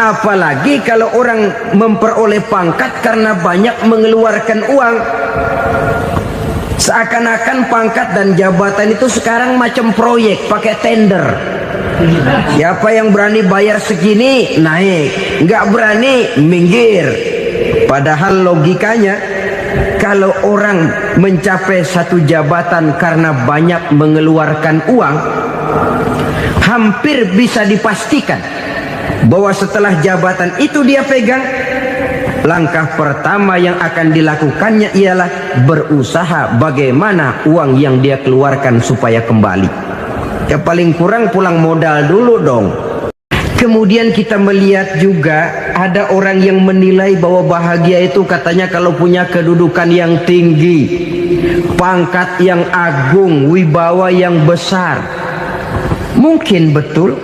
Apalagi kalau orang memperoleh pangkat karena banyak mengeluarkan uang. Seakan-akan pangkat dan jabatan itu sekarang macam proyek, pakai tender. Siapa yang berani bayar segini naik, nggak berani minggir. Padahal logikanya, kalau orang mencapai satu jabatan karena banyak mengeluarkan uang, hampir bisa dipastikan bahwa setelah jabatan itu dia pegang, langkah pertama yang akan dilakukannya ialah berusaha bagaimana uang yang dia keluarkan supaya kembali. Ya paling kurang pulang modal dulu dong. Kemudian kita melihat juga ada orang yang menilai bahwa bahagia itu katanya kalau punya kedudukan yang tinggi, pangkat yang agung, wibawa yang besar. Mungkin betul,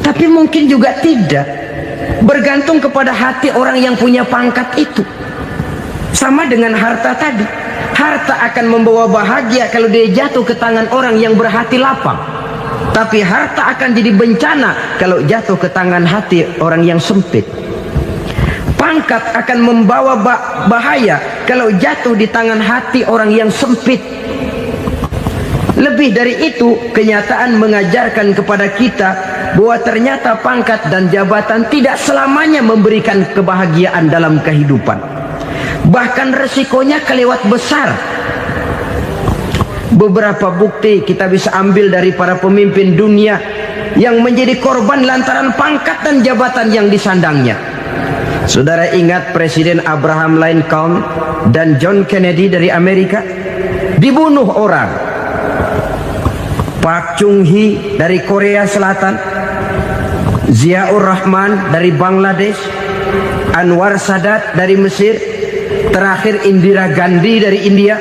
tapi mungkin juga tidak. Bergantung kepada hati orang yang punya pangkat itu. Sama dengan harta tadi. Harta akan membawa bahagia kalau dia jatuh ke tangan orang yang berhati lapang. Tapi harta akan jadi bencana kalau jatuh ke tangan hati orang yang sempit. Pangkat akan membawa bahaya kalau jatuh di tangan hati orang yang sempit. Lebih dari itu, kenyataan mengajarkan kepada kita bahwa ternyata pangkat dan jabatan tidak selamanya memberikan kebahagiaan dalam kehidupan. Bahkan resikonya kelewat besar. Beberapa bukti kita bisa ambil dari para pemimpin dunia yang menjadi korban lantaran pangkat dan jabatan yang disandangnya. Saudara ingat Presiden Abraham Lincoln dan John Kennedy dari Amerika? Dibunuh orang. Park Chung-hee dari Korea Selatan, Ziaur Rahman dari Bangladesh, Anwar Sadat dari Mesir, terakhir Indira Gandhi dari India,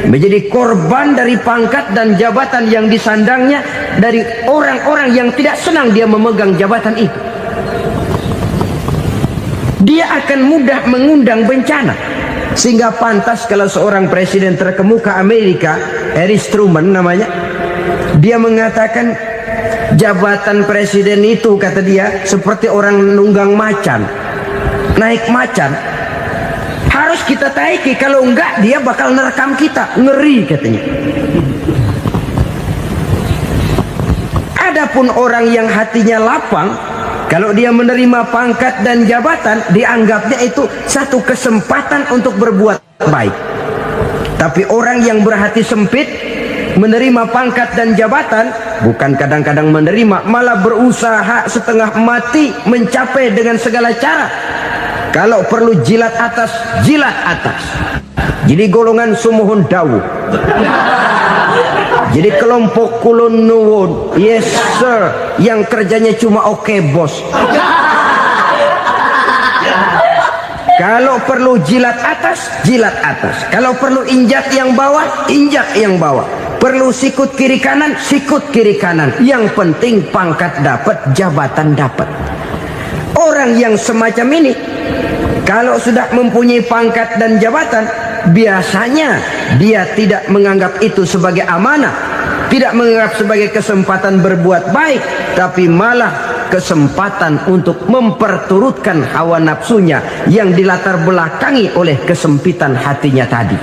menjadi korban dari pangkat dan jabatan yang disandangnya dari orang-orang yang tidak senang dia memegang jabatan itu. Dia akan mudah mengundang bencana. Sehingga pantas kalau seorang presiden terkemuka Amerika, Harry Truman namanya, dia mengatakan jabatan presiden itu, kata dia, seperti orang nunggang macan, naik macan. Harus kita taiki, kalau enggak dia bakal nerekam kita, ngeri katanya. Adapun orang yang hatinya lapang, kalau dia menerima pangkat dan jabatan, dianggapnya itu satu kesempatan untuk berbuat baik. Tapi orang yang berhati sempit, menerima pangkat dan jabatan, bukan kadang-kadang menerima, malah berusaha setengah mati mencapai dengan segala cara. Kalau perlu jilat atas, jilat atas. Jadi golongan sumuhun dawu. Jadi kelompok kulon nuwun, yes sir, yang kerjanya cuma oke bos. Kalau perlu jilat atas, jilat atas. Kalau perlu injak yang bawah, injak yang bawah. Perlu sikut kiri kanan, sikut kiri kanan. Yang penting pangkat dapat, jabatan dapat. Orang yang semacam ini, kalau sudah mempunyai pangkat dan jabatan, biasanya dia tidak menganggap itu sebagai amanah, tidak menganggap sebagai kesempatan berbuat baik, tapi malah kesempatan untuk memperturutkan hawa nafsunya yang dilatar belakangi oleh kesempitan hatinya tadi.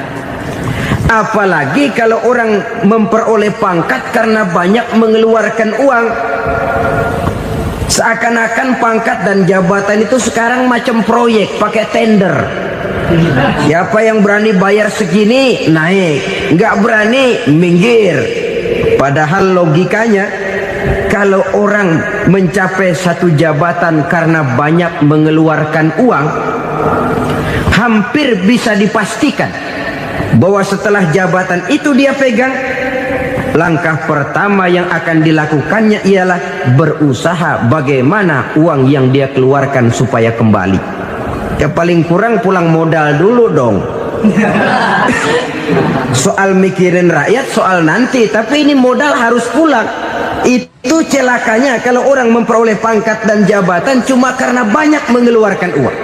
Apalagi kalau orang memperoleh pangkat karena banyak mengeluarkan uang. Seakan-akan pangkat dan jabatan itu sekarang macam proyek, pakai tender. Siapa yang berani bayar segini naik, nggak berani minggir. Padahal logikanya, kalau orang mencapai satu jabatan karena banyak mengeluarkan uang, hampir bisa dipastikan bahwa setelah jabatan itu dia pegang, langkah pertama yang akan dilakukannya ialah berusaha bagaimana uang yang dia keluarkan supaya kembali. Ya paling kurang pulang modal dulu dong. Soal mikirin rakyat soal nanti, tapi ini modal harus pulang. Itu celakanya kalau orang memperoleh pangkat dan jabatan cuma karena banyak mengeluarkan uang.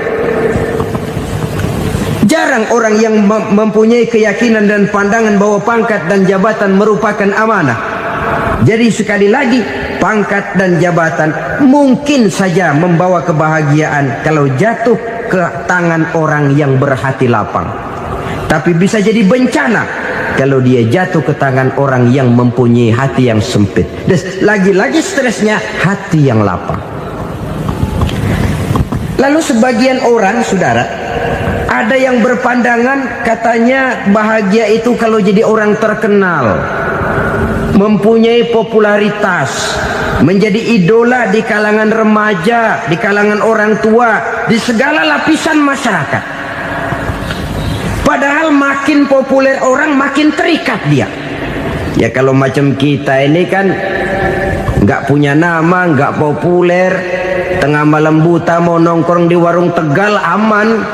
Jarang orang yang mempunyai keyakinan dan pandangan bahwa pangkat dan jabatan merupakan amanah. Jadi sekali lagi, pangkat dan jabatan mungkin saja membawa kebahagiaan kalau jatuh ke tangan orang yang berhati lapang. Tapi bisa jadi bencana kalau dia jatuh ke tangan orang yang mempunyai hati yang sempit. Dan lagi-lagi stresnya hati yang lapang. Lalu sebagian orang, saudara, ada yang berpandangan katanya bahagia itu kalau jadi orang terkenal, mempunyai popularitas, menjadi idola di kalangan remaja, di kalangan orang tua, di segala lapisan masyarakat. Padahal makin populer orang makin terikat dia. Ya kalau macam kita ini kan nggak punya nama, nggak populer, tengah malam buta mau nongkrong di warung Tegal aman.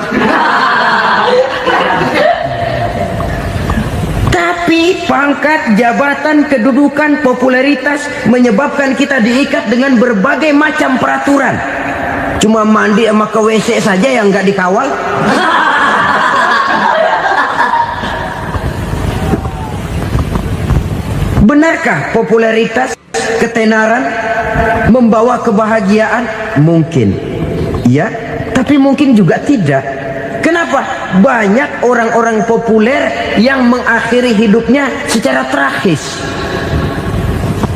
Tapi pangkat, jabatan, kedudukan, popularitas menyebabkan kita diikat dengan berbagai macam peraturan. Cuma mandi sama ke WC saja yang nggak dikawal. Benarkah popularitas, ketenaran membawa kebahagiaan? Mungkin iya, tapi mungkin juga tidak. Kenapa? Banyak orang-orang populer yang mengakhiri hidupnya secara tragis.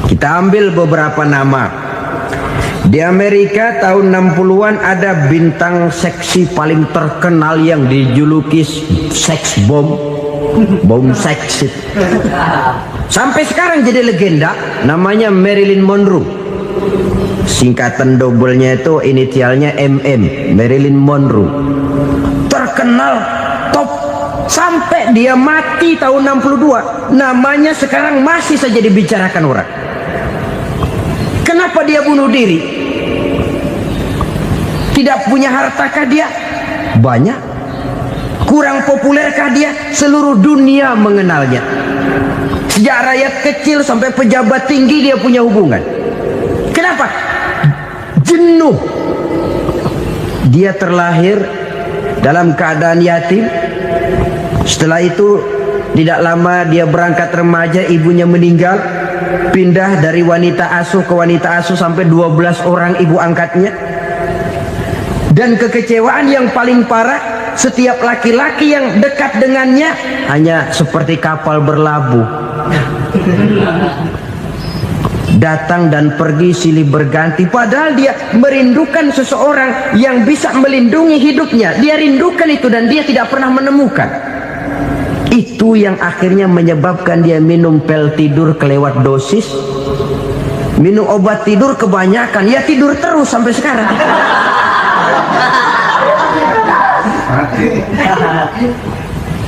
Kita ambil beberapa nama. Di Amerika tahun 60-an ada bintang seksi paling terkenal yang dijuluki seks bom, bom seks. Sampai sekarang jadi legenda, namanya Marilyn Monroe. Singkatan dobelnya itu inisialnya MM, Marilyn Monroe. Terkenal top sampai dia mati tahun 62, namanya sekarang masih saja dibicarakan orang. Kenapa dia bunuh diri? Tidak punya hartakah dia? Banyak. Kurang populerkah dia? Seluruh dunia mengenalnya. Sejak rakyat kecil sampai pejabat tinggi dia punya hubungan. Kenapa? Jenuh. Dia terlahir dalam keadaan yatim. Setelah itu tidak lama dia berangkat remaja, ibunya meninggal. Pindah dari wanita asuh ke wanita asuh sampai 12 orang ibu angkatnya. Dan kekecewaan yang paling parah, setiap laki-laki yang dekat dengannya hanya seperti kapal berlabuh. Datang dan pergi silih berganti, padahal dia merindukan seseorang yang bisa melindungi hidupnya. Dia rindukan itu dan dia tidak pernah menemukan. Itu yang akhirnya menyebabkan dia minum pil tidur kelewat dosis, minum obat tidur kebanyakan, ya tidur terus sampai sekarang.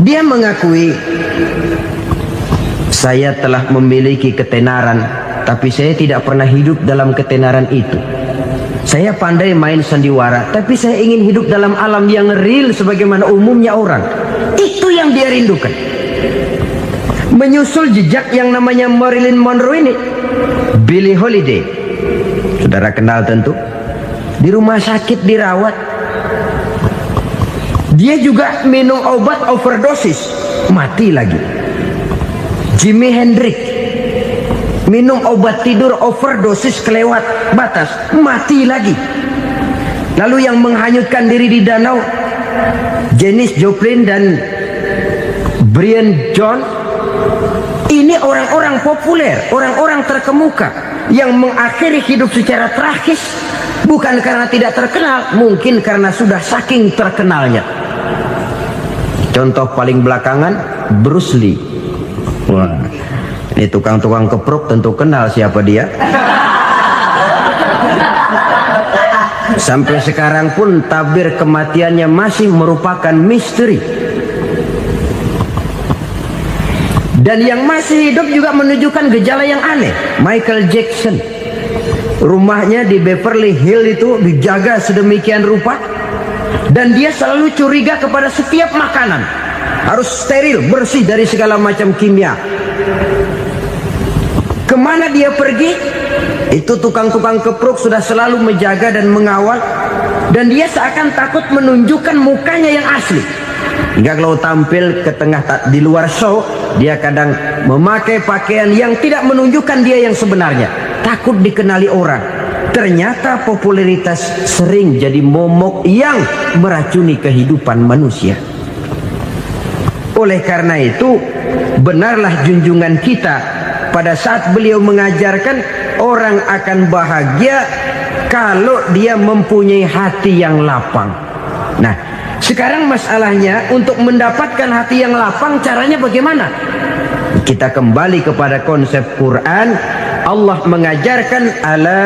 Dia mengakui, saya telah memiliki ketenaran, tapi saya tidak pernah hidup dalam ketenaran itu. Saya pandai main sandiwara, tapi saya ingin hidup dalam alam yang real sebagaimana umumnya orang. Itu yang dia rindukan. Menyusul jejak yang namanya Marilyn Monroe ini, Billie Holiday, saudara kenal tentu, di rumah sakit dirawat. Dia juga minum obat overdosis, mati lagi. Jimi Hendrix minum obat tidur overdosis kelewat batas, mati lagi. Lalu yang menghanyutkan diri di danau, Janis Joplin dan Brian Jones. Ini orang-orang populer, orang-orang terkemuka yang mengakhiri hidup secara tragis, bukan karena tidak terkenal, mungkin karena sudah saking terkenalnya. Contoh paling belakangan, Bruce Lee. Wah, ini tukang-tukang keprok tentu kenal siapa dia. Sampai sekarang pun tabir kematiannya masih merupakan misteri. Dan yang masih hidup juga menunjukkan gejala yang aneh. Michael Jackson, rumahnya di Beverly Hills itu dijaga sedemikian rupa, dan dia selalu curiga kepada setiap makanan. Harus steril, bersih dari segala macam kimia. Kemana dia pergi, itu tukang-tukang keprok sudah selalu menjaga dan mengawal, dan dia seakan takut menunjukkan mukanya yang asli. Hingga kalau tampil ke tengah di luar show, dia kadang memakai pakaian yang tidak menunjukkan dia yang sebenarnya. takut dikenali orang. Ternyata popularitas sering jadi momok yang meracuni kehidupan manusia. Oleh karena itu, benarlah junjungan kita pada saat beliau mengajarkan orang akan bahagia kalau dia mempunyai hati yang lapang. Nah, sekarang masalahnya untuk mendapatkan hati yang lapang caranya bagaimana? Kita kembali kepada konsep Quran. Allah mengajarkan, ala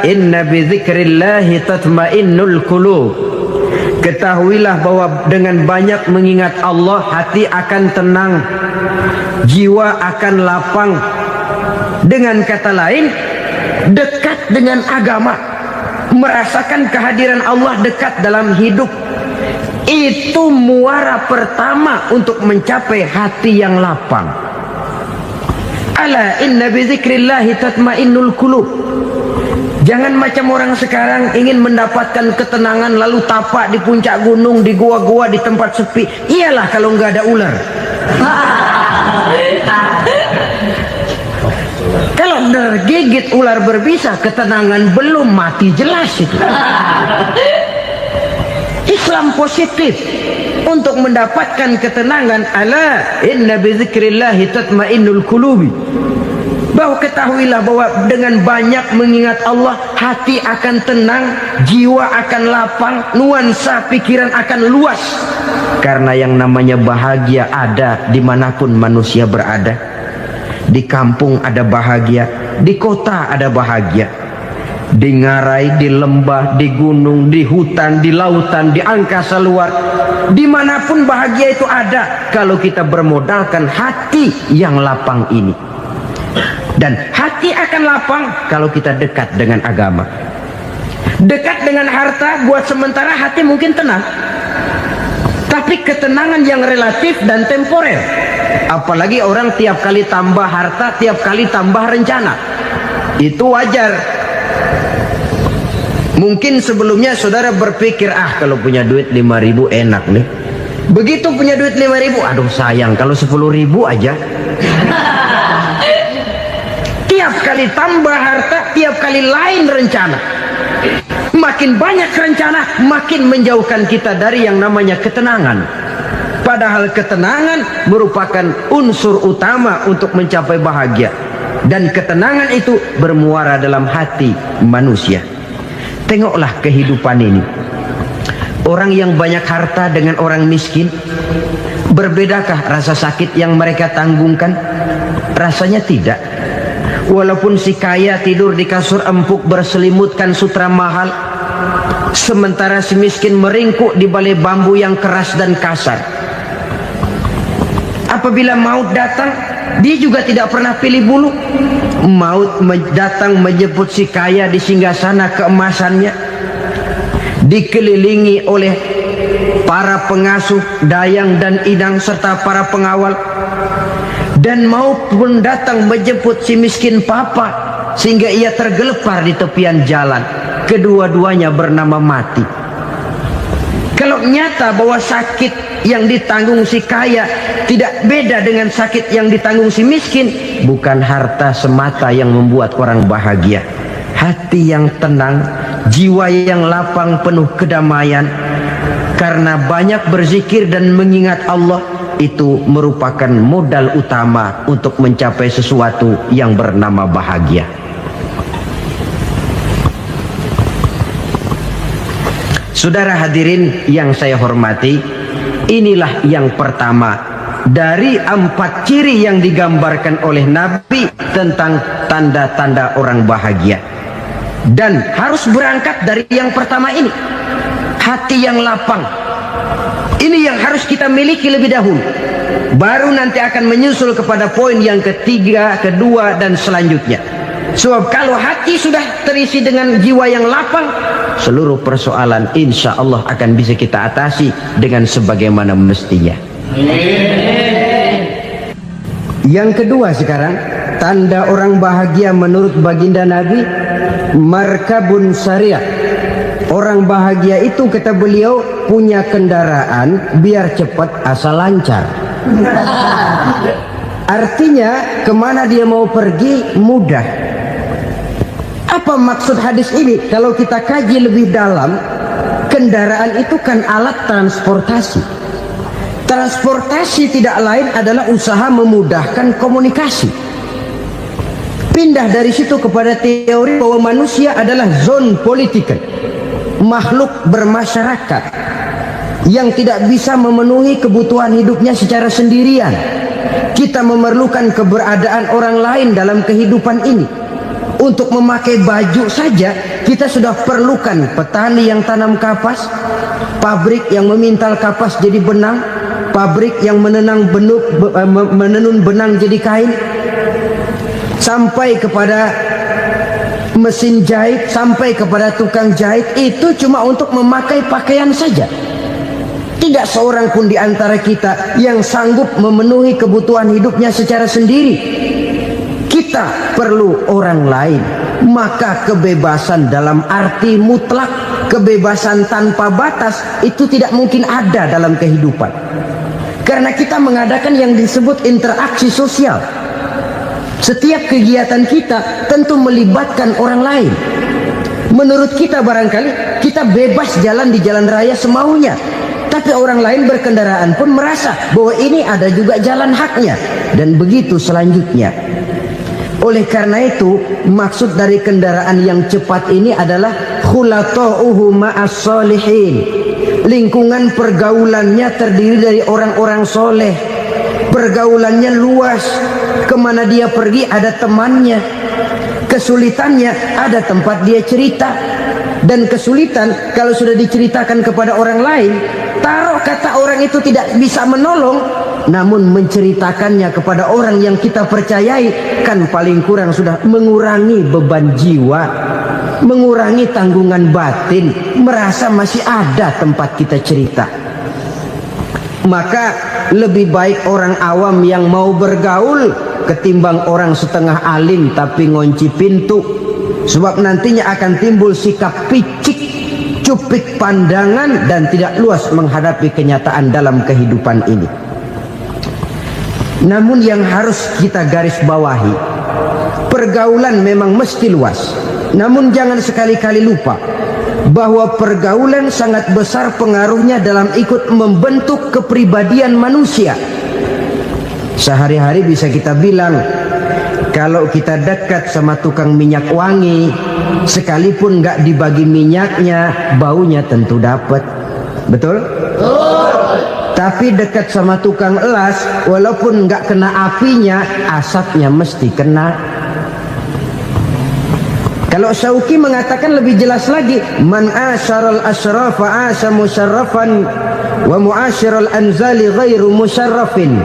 inna bidzikrillahi tatmainnul qulub. Ketahuilah bahwa dengan banyak mengingat Allah, hati akan tenang, jiwa akan lapang. Dengan kata lain, dekat dengan agama, merasakan kehadiran Allah dekat dalam hidup. Itu muara pertama untuk mencapai hati yang lapang. Ala inna bizikrillahi tatmainnul qulub. Jangan macam orang sekarang ingin mendapatkan ketenangan lalu tapak di puncak gunung, di gua-gua, di tempat sepi. Iyalah kalau nggak ada ular. Kalau tergigit ular berbisa, ketenangan belum, mati jelas itu. Islam positif untuk mendapatkan ketenangan. Ala inna bizikrillahi tatmainnul qulubi. Bahwa ketahuilah bahwa dengan banyak mengingat Allah, hati akan tenang, jiwa akan lapang, nuansa pikiran akan luas. Karena yang namanya bahagia ada dimanapun manusia berada. Di kampung ada bahagia, di kota ada bahagia, di ngarai, di lembah, di gunung, di hutan, di lautan, di angkasa luar, dimanapun bahagia itu ada kalau kita bermodalkan hati yang lapang ini. Dan hati akan lapang kalau kita dekat dengan agama. Dekat dengan harta buat sementara hati mungkin tenang, tapi ketenangan yang relatif dan temporer. Apalagi orang tiap kali tambah harta, tiap kali tambah rencana. Itu wajar. Mungkin sebelumnya saudara berpikir, kalau punya duit 5.000 enak nih. Begitu punya duit 5.000, aduh sayang kalau 10.000 aja. Tiap kali tambah harta, tiap kali lain rencana. Makin banyak rencana, makin menjauhkan kita dari yang namanya ketenangan. Padahal ketenangan merupakan unsur utama untuk mencapai bahagia. Dan ketenangan itu bermuara dalam hati manusia. Tengoklah kehidupan ini. Orang yang banyak harta dengan orang miskin, berbedakah rasa sakit yang mereka tanggungkan? Rasanya tidak. Walaupun si kaya tidur di kasur empuk berselimutkan sutra mahal, sementara si miskin meringkuk di balai bambu yang keras dan kasar. Apabila maut datang, dia juga tidak pernah pilih bulu. Maut datang menjemput si kaya di singgasana keemasannya, dikelilingi oleh para pengasuh, dayang dan idang serta para pengawal. Dan maut pun datang menjemput si miskin papa sehingga ia tergelepar di tepian jalan. Kedua-duanya bernama mati. Kalau nyata bahwa sakit yang ditanggung si kaya tidak beda dengan sakit yang ditanggung si miskin, bukan harta semata yang membuat orang bahagia. Hati yang tenang, jiwa yang lapang penuh kedamaian karena banyak berzikir dan mengingat Allah, itu merupakan modal utama untuk mencapai sesuatu yang bernama bahagia. Saudara hadirin yang saya hormati, inilah yang pertama dari 4 ciri yang digambarkan oleh Nabi tentang tanda-tanda orang bahagia. Dan harus berangkat dari yang pertama ini, hati yang lapang. Ini yang harus kita miliki lebih dahulu. Baru nanti akan menyusul kepada poin yang ketiga, kedua, dan selanjutnya. Sebab kalau hati sudah terisi dengan jiwa yang lapang, seluruh persoalan insya Allah akan bisa kita atasi dengan sebagaimana mestinya. Yang kedua sekarang, tanda orang bahagia menurut baginda Nabi, markabun syariah. Orang bahagia itu, kata beliau, punya kendaraan biar cepat asal lancar. Artinya kemana dia mau pergi mudah. Apa maksud hadis ini? Kalau kita kaji lebih dalam, kendaraan itu kan alat transportasi. Transportasi tidak lain adalah usaha memudahkan komunikasi. Pindah dari situ kepada teori bahwa manusia adalah zon political, makhluk bermasyarakat yang tidak bisa memenuhi kebutuhan hidupnya secara sendirian. Kita memerlukan keberadaan orang lain dalam kehidupan ini. Untuk memakai baju saja kita sudah perlukan petani yang tanam kapas, pabrik yang memintal kapas jadi benang, pabrik yang menenun benang jadi kain, sampai kepada mesin jahit, sampai kepada tukang jahit. Itu cuma untuk memakai pakaian saja. Tidak seorang pun di antara kita yang sanggup memenuhi kebutuhan hidupnya secara sendiri. Kita perlu orang lain. Maka kebebasan dalam arti mutlak, kebebasan tanpa batas, itu tidak mungkin ada dalam kehidupan. Karena kita mengadakan yang disebut interaksi sosial. Setiap kegiatan kita tentu melibatkan orang lain. Menurut kita barangkali kita bebas jalan di jalan raya semaunya, tapi orang lain berkendaraan pun merasa bahwa ini ada juga jalan haknya, dan begitu selanjutnya. Oleh karena itu, maksud dari kendaraan yang cepat ini adalah khulata'uhu ma'as solihin. Lingkungan pergaulannya terdiri dari orang-orang soleh. Pergaulannya luas. Kemana dia pergi ada temannya. Kesulitannya ada tempat dia cerita. Dan kesulitan kalau sudah diceritakan kepada orang lain, taruh kata orang itu tidak bisa menolong, namun menceritakannya kepada orang yang kita percayai, kan paling kurang sudah mengurangi beban jiwa, mengurangi tanggungan batin, merasa masih ada tempat kita cerita. Maka lebih baik orang awam yang mau bergaul ketimbang orang setengah alim tapi ngunci pintu. Sebab nantinya akan timbul sikap picik, cupik pandangan, dan tidak luas menghadapi kenyataan dalam kehidupan ini. Namun yang harus kita garis bawahi, pergaulan memang mesti luas. Namun jangan sekali-kali lupa bahwa pergaulan sangat besar pengaruhnya dalam ikut membentuk kepribadian manusia. Sehari-hari bisa kita bilang, kalau kita dekat sama tukang minyak wangi, sekalipun nggak dibagi minyaknya, baunya tentu dapat. Betul? Tapi dekat sama tukang elas, walaupun nggak kena apinya, asapnya mesti kena. Kalau Syauqi mengatakan lebih jelas lagi, man asyaral asyrafa asa musyarrafan wa muasyiral anzali ghairu musyarrafin.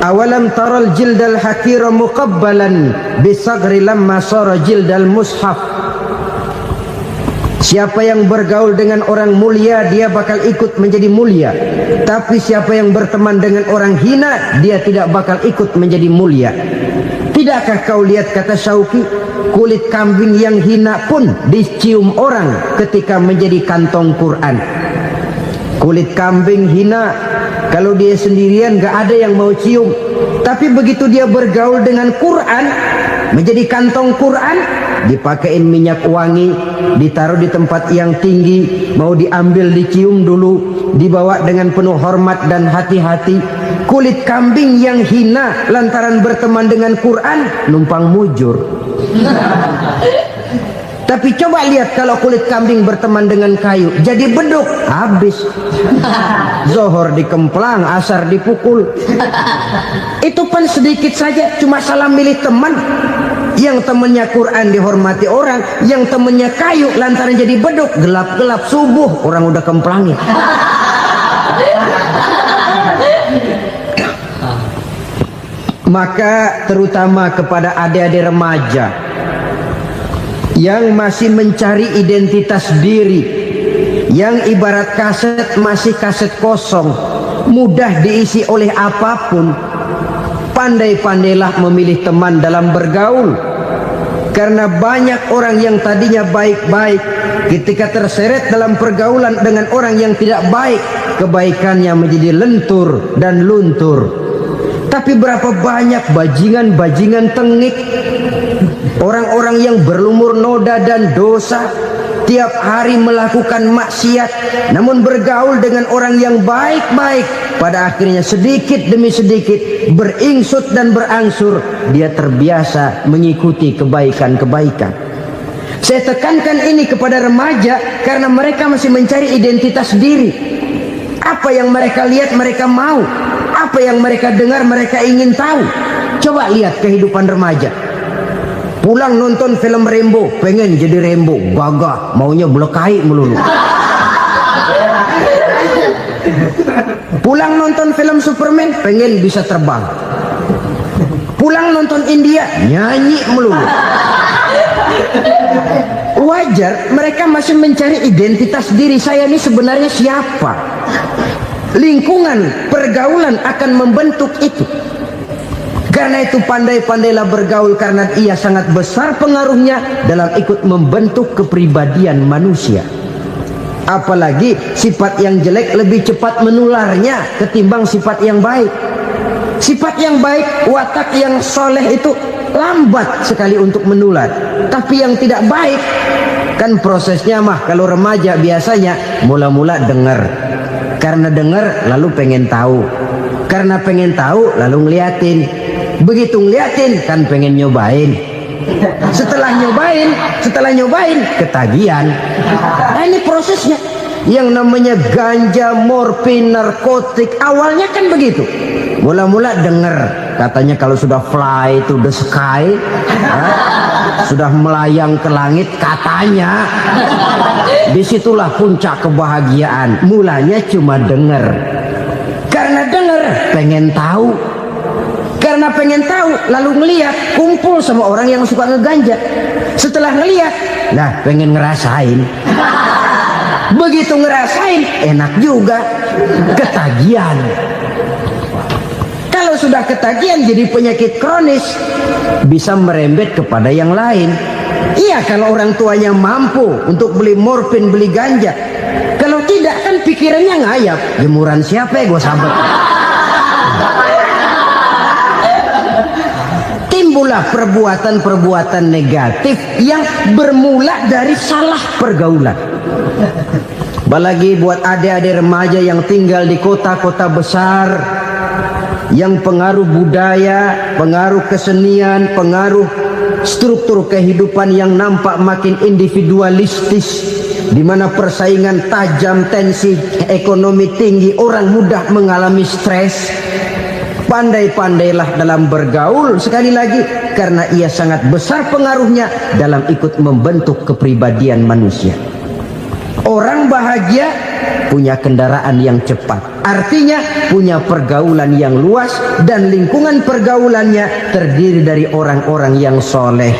Awalam taral jildal hakira muqabbalan bisagri lamma sara jildal mushaf. Siapa yang bergaul dengan orang mulia, dia bakal ikut menjadi mulia. Tapi siapa yang berteman dengan orang hina, dia tidak bakal ikut menjadi mulia. Tidakkah kau lihat, kata Syauqi, kulit kambing yang hina pun dicium orang ketika menjadi kantong Quran. Kulit kambing hina, kalau dia sendirian gak ada yang mau cium. Tapi begitu dia bergaul dengan Quran, menjadi kantong Quran, dipakein minyak wangi, ditaruh di tempat yang tinggi, mau diambil dicium dulu, dibawa dengan penuh hormat dan hati-hati. Kulit kambing yang hina lantaran berteman dengan Quran, numpang mujur. Tapi coba lihat kalau kulit kambing berteman dengan kayu, jadi beduk, habis. Zohor dikemplang, asar dipukul. Itu pun sedikit saja, cuma salah milih teman. Yang temannya Quran dihormati orang, yang temannya kayu lantaran jadi beduk, gelap-gelap subuh orang udah kemplangin. Maka terutama kepada adik-adik remaja yang masih mencari identitas diri, yang ibarat kaset masih kaset kosong, mudah diisi oleh apapun, pandai-pandailah memilih teman dalam bergaul. Karena banyak orang yang tadinya baik-baik, ketika terseret dalam pergaulan dengan orang yang tidak baik, kebaikannya menjadi lentur dan luntur. Tapi berapa banyak bajingan-bajingan tengik, Orang-orang yang berlumur noda dan dosa, tiap hari melakukan maksiat, namun bergaul dengan orang yang baik-baik, pada akhirnya sedikit demi sedikit beringsut dan berangsur dia terbiasa mengikuti kebaikan-kebaikan. Saya tekankan ini kepada remaja karena mereka masih mencari identitas diri. Apa yang mereka lihat mereka mau, apa yang mereka dengar mereka ingin tahu. Coba lihat kehidupan remaja. Pulang nonton film Rambo, pengen jadi Rambo, gagah, maunya belekai melulu. Pulang nonton film Superman, pengen bisa terbang. Pulang nonton India, nyanyi melulu. Wajar, mereka masih mencari identitas diri. Saya ini sebenarnya siapa? Lingkungan, pergaulan akan membentuk itu. Karena itu pandai-pandailah bergaul, karena ia sangat besar pengaruhnya dalam ikut membentuk kepribadian manusia. Apalagi sifat yang jelek lebih cepat menularnya ketimbang sifat yang baik. Sifat yang baik, watak yang soleh itu lambat sekali untuk menular. Tapi yang tidak baik, kan prosesnya mah kalau remaja biasanya mula-mula dengar. Karena dengar lalu pengen tahu. Karena pengen tahu lalu ngeliatin. Begitu ngeliatin kan pengen nyobain. Setelah nyobain ketagihan. Nah, ini prosesnya. Yang namanya ganja, morfin, narkotik awalnya kan begitu. Mula-mula denger katanya kalau sudah fly to the sky, sudah melayang ke langit katanya, disitulah puncak kebahagiaan. Mulanya cuma denger. Karena denger pengen tahu. Karena pengen tahu lalu ngeliat, kumpul sama orang yang suka ngeganja. Setelah ngeliat, nah pengen ngerasain. Begitu ngerasain enak juga, ketagihan. Kalau sudah ketagihan jadi penyakit kronis, bisa merembet kepada yang lain. Iya, kalau orang tuanya mampu untuk beli morfin, beli ganja. Kalau tidak kan pikirannya ngayap, jemuran siapa ya gue sabet. Timbullah perbuatan-perbuatan negatif yang bermula dari salah pergaulan. Apalagi buat adik-adik remaja yang tinggal di kota-kota besar, yang pengaruh budaya, pengaruh kesenian, pengaruh struktur kehidupan yang nampak makin individualistis, di mana persaingan tajam, tensi ekonomi tinggi, orang mudah mengalami stres. Pandai-pandailah dalam bergaul, sekali lagi karena ia sangat besar pengaruhnya dalam ikut membentuk kepribadian manusia. Orang bahagia punya kendaraan yang cepat, artinya punya pergaulan yang luas, dan lingkungan pergaulannya terdiri dari orang-orang yang soleh.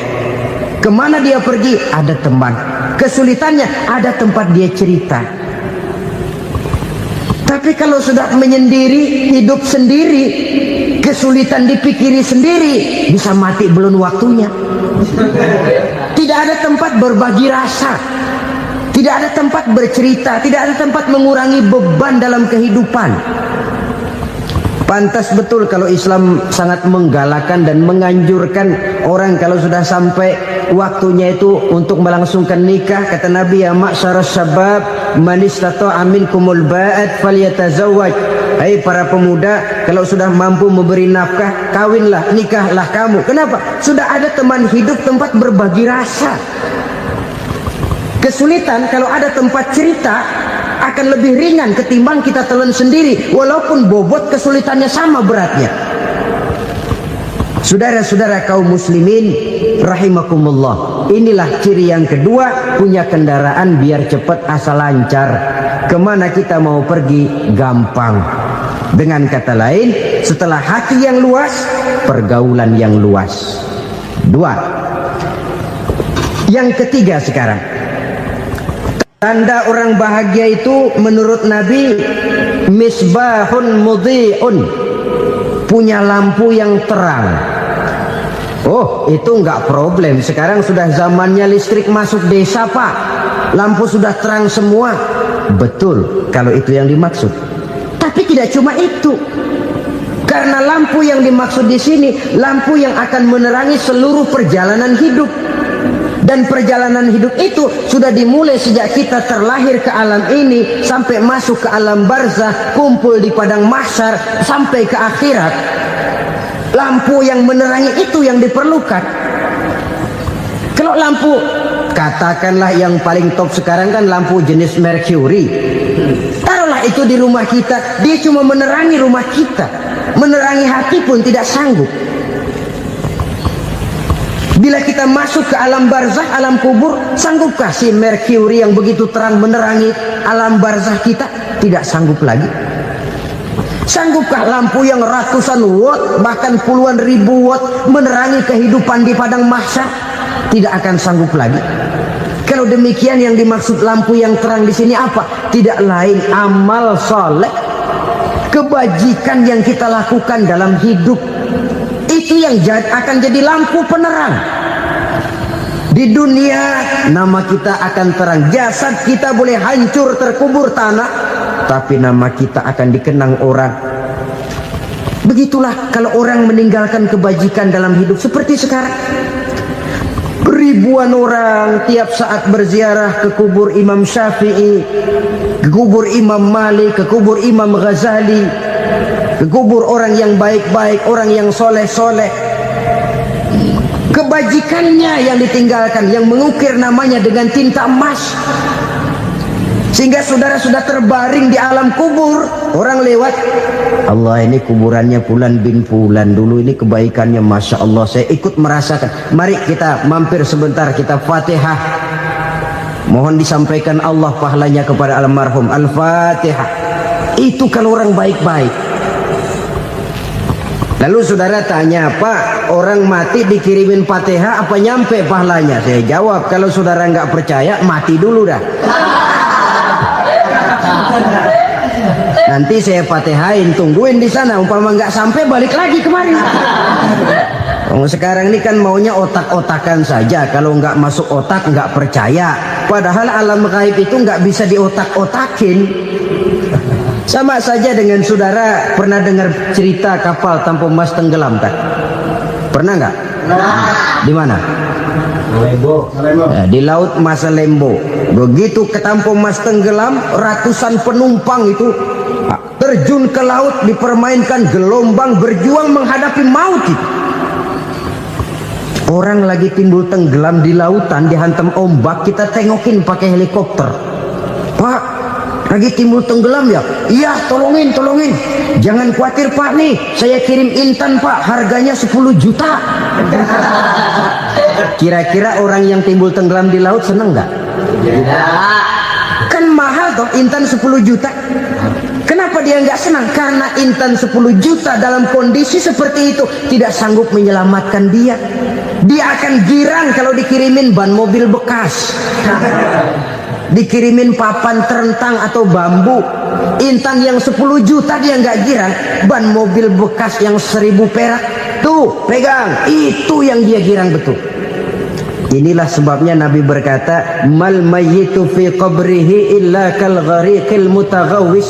Kemana dia pergi ada teman, kesulitannya ada tempat dia cerita. Tapi kalau sudah menyendiri, hidup sendiri, kesulitan dipikiri sendiri, bisa mati belum waktunya. Tidak ada tempat berbagi rasa, tidak ada tempat bercerita, tidak ada tempat mengurangi beban dalam kehidupan. Pantas betul kalau Islam sangat menggalakkan dan menganjurkan orang kalau sudah sampai waktunya itu untuk melangsungkan nikah. Kata Nabi, ya ma'syaras syabab man istata'a minkumul ba'at falyatazawwaj. Hai para pemuda, kalau sudah mampu memberi nafkah, kawinlah, nikahlah kamu. Kenapa? Sudah ada teman hidup, tempat berbagi rasa. Kesulitan kalau ada tempat cerita akan lebih ringan ketimbang kita telan sendiri, walaupun bobot kesulitannya sama beratnya. Saudara-saudara kaum muslimin rahimakumullah, inilah ciri yang kedua, punya kendaraan biar cepat asal lancar. Kemana kita mau pergi gampang. Dengan kata lain, setelah hati yang luas, pergaulan yang luas. Dua. Yang ketiga sekarang, tanda orang bahagia itu menurut Nabi, misbahun mudhi'un, punya lampu yang terang. Oh, itu enggak problem. Sekarang sudah zamannya listrik masuk desa, Pak. Lampu sudah terang semua. Betul, kalau itu yang dimaksud. Tapi tidak cuma itu. Karena lampu yang dimaksud di sini lampu yang akan menerangi seluruh perjalanan hidup. Dan perjalanan hidup itu sudah dimulai sejak kita terlahir ke alam ini sampai masuk ke alam barzah, kumpul di padang mahsyar sampai ke akhirat. Lampu yang menerangi itu yang diperlukan. Kalau lampu, katakanlah yang paling top sekarang kan lampu jenis Mercury. Taruhlah itu di rumah kita, dia cuma menerangi rumah kita, menerangi hati pun tidak sanggup. Bila kita masuk ke alam barzah, alam kubur, sanggupkah si Mercury yang begitu terang menerangi alam barzah kita? Tidak sanggup lagi. Sanggupkah lampu yang ratusan watt, bahkan puluhan ribu watt menerangi kehidupan di padang mahsyar? Tidak akan sanggup lagi. Kalau demikian yang dimaksud lampu yang terang di sini apa? Tidak lain amal soleh, kebajikan yang kita lakukan dalam hidup. Itu yang akan jadi lampu penerang. Di dunia nama kita akan terang. Jasad kita boleh hancur terkubur tanah, tapi nama kita akan dikenang orang. Begitulah kalau orang meninggalkan kebajikan dalam hidup seperti sekarang. Ribuan orang tiap saat berziarah ke kubur Imam Syafi'i, ke kubur Imam Malik, ke kubur Imam Ghazali, ke kubur orang yang baik-baik, orang yang soleh-soleh. Kebajikannya yang ditinggalkan, yang mengukir namanya dengan tinta emas. Sehingga saudara sudah terbaring di alam kubur, orang lewat, Allah ini kuburannya Fulan bin Fulan, dulu ini kebaikannya Masya Allah, saya ikut merasakan. Mari kita mampir sebentar, kita Fatihah. Mohon disampaikan Allah pahalanya kepada almarhum. Al-Fatihah. Itu kalau orang baik-baik. Lalu saudara tanya, Pak, orang mati dikirimin Fatihah apa nyampe pahalanya? Saya jawab, kalau saudara nggak percaya, mati dulu dah. Nanti saya Fatihain, tungguin di sana, umpama nggak sampai balik lagi kemari. Sekarang ini kan maunya otak-otakan saja, kalau nggak masuk otak nggak percaya. Padahal alam gaib itu nggak bisa diotak-otakin. Sama saja dengan saudara pernah dengar cerita kapal tanpa emas tenggelam kan? Pernah nggak? Di mana? Ya, di laut Masalembo. Begitu ketampo mas tenggelam, ratusan penumpang itu terjun ke laut, dipermainkan gelombang, berjuang menghadapi maut itu. Orang lagi timbul tenggelam di lautan, dihantam ombak, kita tengokin pakai helikopter. Pak, lagi timbul tenggelam ya? Iya, tolongin. Jangan khawatir Pak, nih saya kirim intan Pak, harganya 10 juta. Kira-kira orang yang timbul tenggelam di laut seneng nggak? Kan mahal toh intan 10 juta. Kenapa dia nggak senang? Karena intan 10 juta dalam kondisi seperti itu tidak sanggup menyelamatkan dia. Dia akan girang kalau dikirimin ban mobil bekas, dikirimin papan terentang atau bambu. Intan yang 10 juta dia nggak girang, ban mobil bekas yang 1000 perak tuh pegang, itu yang dia girang betul. Inilah sebabnya Nabi berkata, mal mayyitu fi qabrihi illa kal ghariqil mutaghawwis.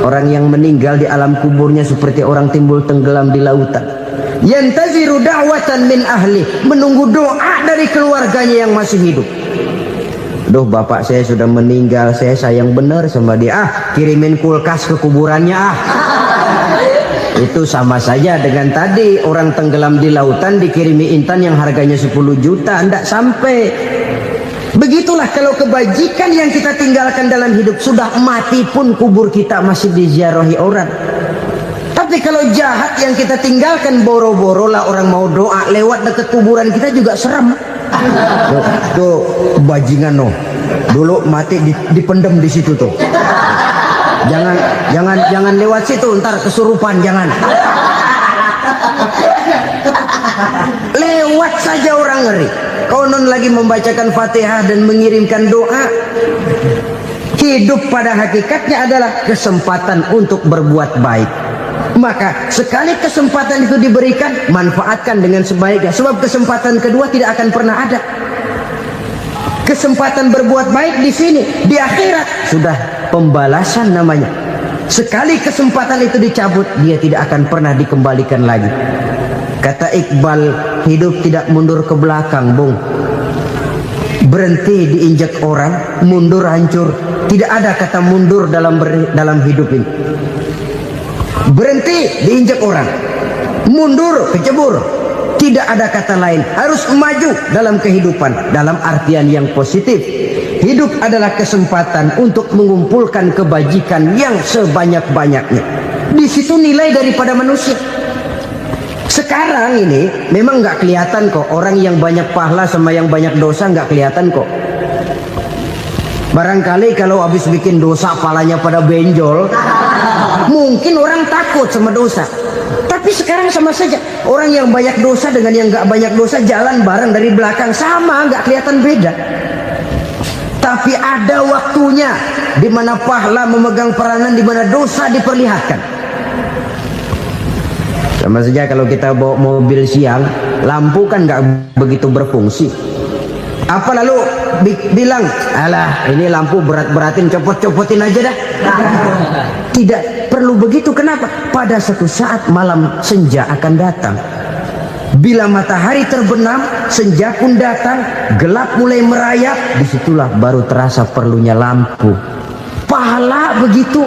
Orang yang meninggal di alam kuburnya seperti orang timbul tenggelam di lautan. Yantaziru da'watan min ahli, menunggu doa dari keluarganya yang masih hidup. Duh, bapak saya sudah meninggal, saya sayang benar sama dia. Kirimin kulkas ke kuburannya Itu sama saja dengan tadi orang tenggelam di lautan dikirimi intan yang harganya 10 juta, tidak sampai. Begitulah kalau kebajikan yang kita tinggalkan dalam hidup, sudah mati pun kubur kita masih diziarahi orang. Tapi kalau jahat yang kita tinggalkan, boro-boro lah orang mau doa lewat dekat kuburan kita juga serem. Tuh bajingan no, dulu mati dipendem di situ tuh. Jangan lewat situ, ntar kesurupan, jangan. Lewat saja orang ngeri. Konon lagi membacakan Fatihah dan mengirimkan doa. Hidup pada hakikatnya adalah kesempatan untuk berbuat baik. Maka sekali kesempatan itu diberikan, manfaatkan dengan sebaiknya. Sebab kesempatan kedua tidak akan pernah ada. Kesempatan berbuat baik di sini, di akhirat sudah pembalasan namanya. Sekali kesempatan itu dicabut, dia tidak akan pernah dikembalikan lagi. Kata Iqbal, hidup tidak mundur ke belakang, Bung. Berhenti diinjak orang, mundur hancur. Tidak ada kata mundur dalam hidup ini. Berhenti diinjak orang, mundur kecebur. Tidak ada kata lain. Harus maju dalam kehidupan, dalam artian yang positif. Hidup adalah kesempatan untuk mengumpulkan kebajikan yang sebanyak-banyaknya. Di situ nilai daripada manusia. Sekarang ini memang nggak kelihatan kok, orang yang banyak pahala sama yang banyak dosa nggak kelihatan kok. Barangkali kalau habis bikin dosa palanya pada benjol, mungkin orang takut sama dosa. Tapi sekarang sama saja, orang yang banyak dosa dengan yang nggak banyak dosa jalan bareng dari belakang, sama, nggak kelihatan beda. Tapi ada waktunya di mana pahala memegang peranan, di mana dosa diperlihatkan. Sama saja kalau kita bawa mobil siang, lampu kan nggak begitu berfungsi. Apa lalu bilang, alah ini lampu berat-beratin, copot-copotin aja dah. Tidak perlu begitu. Kenapa? Pada suatu saat malam senja akan datang. Bila matahari terbenam, senja pun datang, gelap mulai merayap, disitulah baru terasa perlunya lampu. Pahala begitu.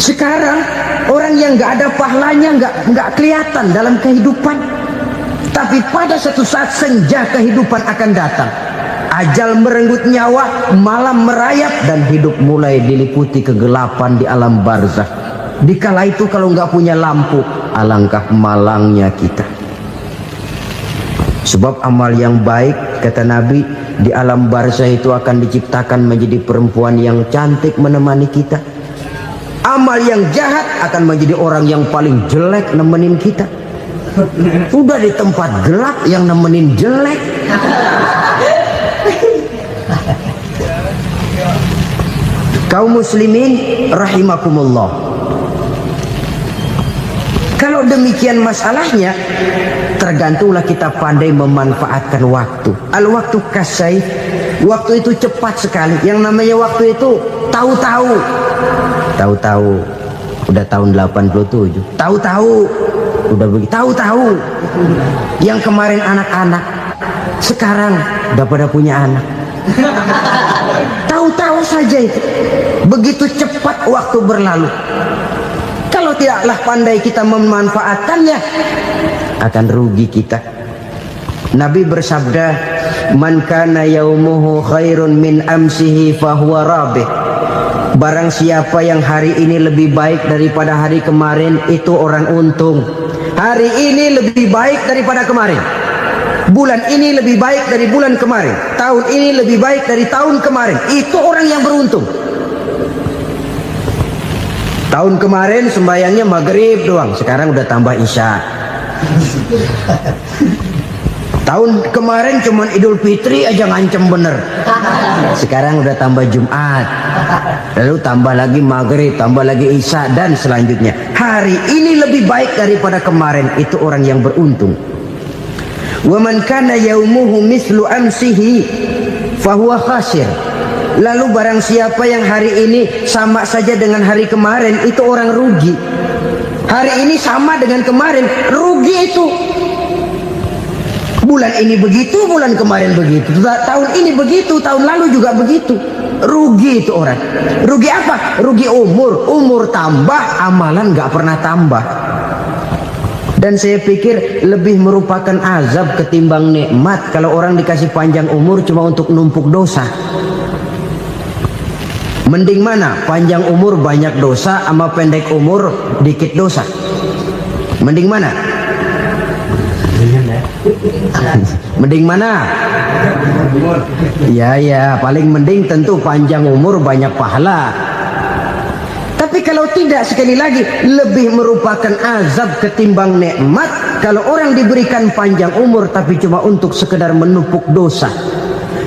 Sekarang orang yang nggak ada pahalanya nggak kelihatan dalam kehidupan. Tapi pada suatu saat senja kehidupan akan datang. Ajal merenggut nyawa, malam merayap, dan hidup mulai diliputi kegelapan di alam barzakh. Dikala itu kalau nggak punya lampu, alangkah malangnya kita. Sebab amal yang baik, kata Nabi, di alam barzakh itu akan diciptakan menjadi perempuan yang cantik menemani kita. Amal yang jahat akan menjadi orang yang paling jelek nemenin kita. Udah di tempat gelap yang nemenin jelek. Kaum muslimin rahimakumullah. Kalau demikian masalahnya, tergantunglah kita pandai memanfaatkan waktu. Al-waktu kasayf, waktu itu cepat sekali. Yang namanya waktu itu tahu-tahu. Tahu-tahu udah tahun 87. Tahu-tahu udah begitu. Tahu-tahu yang kemarin anak-anak, sekarang udah pada punya anak. Tahu-tahu saja itu. Begitu cepat waktu berlalu. Kalau tidaklah pandai kita memanfaatkannya, akan rugi kita. Nabi bersabda, "Man kana yaumuhu khairun min amsihi fahuwa rabih." Barang siapa yang hari ini lebih baik daripada hari kemarin, itu orang untung. Hari ini lebih baik daripada kemarin. Bulan ini lebih baik dari bulan kemarin. Tahun ini lebih baik dari tahun kemarin. Itu orang yang beruntung. Tahun kemarin sembayangnya maghrib doang, sekarang udah tambah isya. Tahun kemarin cuman Idul Fitri aja ngancem bener, sekarang udah tambah Jumat, lalu tambah lagi maghrib, tambah lagi isya, dan selanjutnya. Hari ini lebih baik daripada kemarin, itu orang yang beruntung. Wa man kana yaumuhu mislu amsihi fahuwa khasir. Lalu barang siapa yang hari ini sama saja dengan hari kemarin, itu orang rugi. Hari ini sama dengan kemarin, rugi itu. Bulan ini begitu, bulan kemarin begitu, tahun ini begitu, tahun lalu juga begitu. Rugi itu orang. Rugi apa? Rugi umur. Umur tambah, amalan gak pernah tambah. Dan saya pikir lebih merupakan azab ketimbang nikmat kalau orang dikasih panjang umur cuma untuk numpuk dosa. Mending mana? Panjang umur banyak dosa sama pendek umur dikit dosa? Mending mana? Mending mana? Ya, paling mending tentu panjang umur banyak pahala. Tapi kalau tidak, sekali lagi, lebih merupakan azab ketimbang nikmat kalau orang diberikan panjang umur tapi cuma untuk sekedar menumpuk dosa.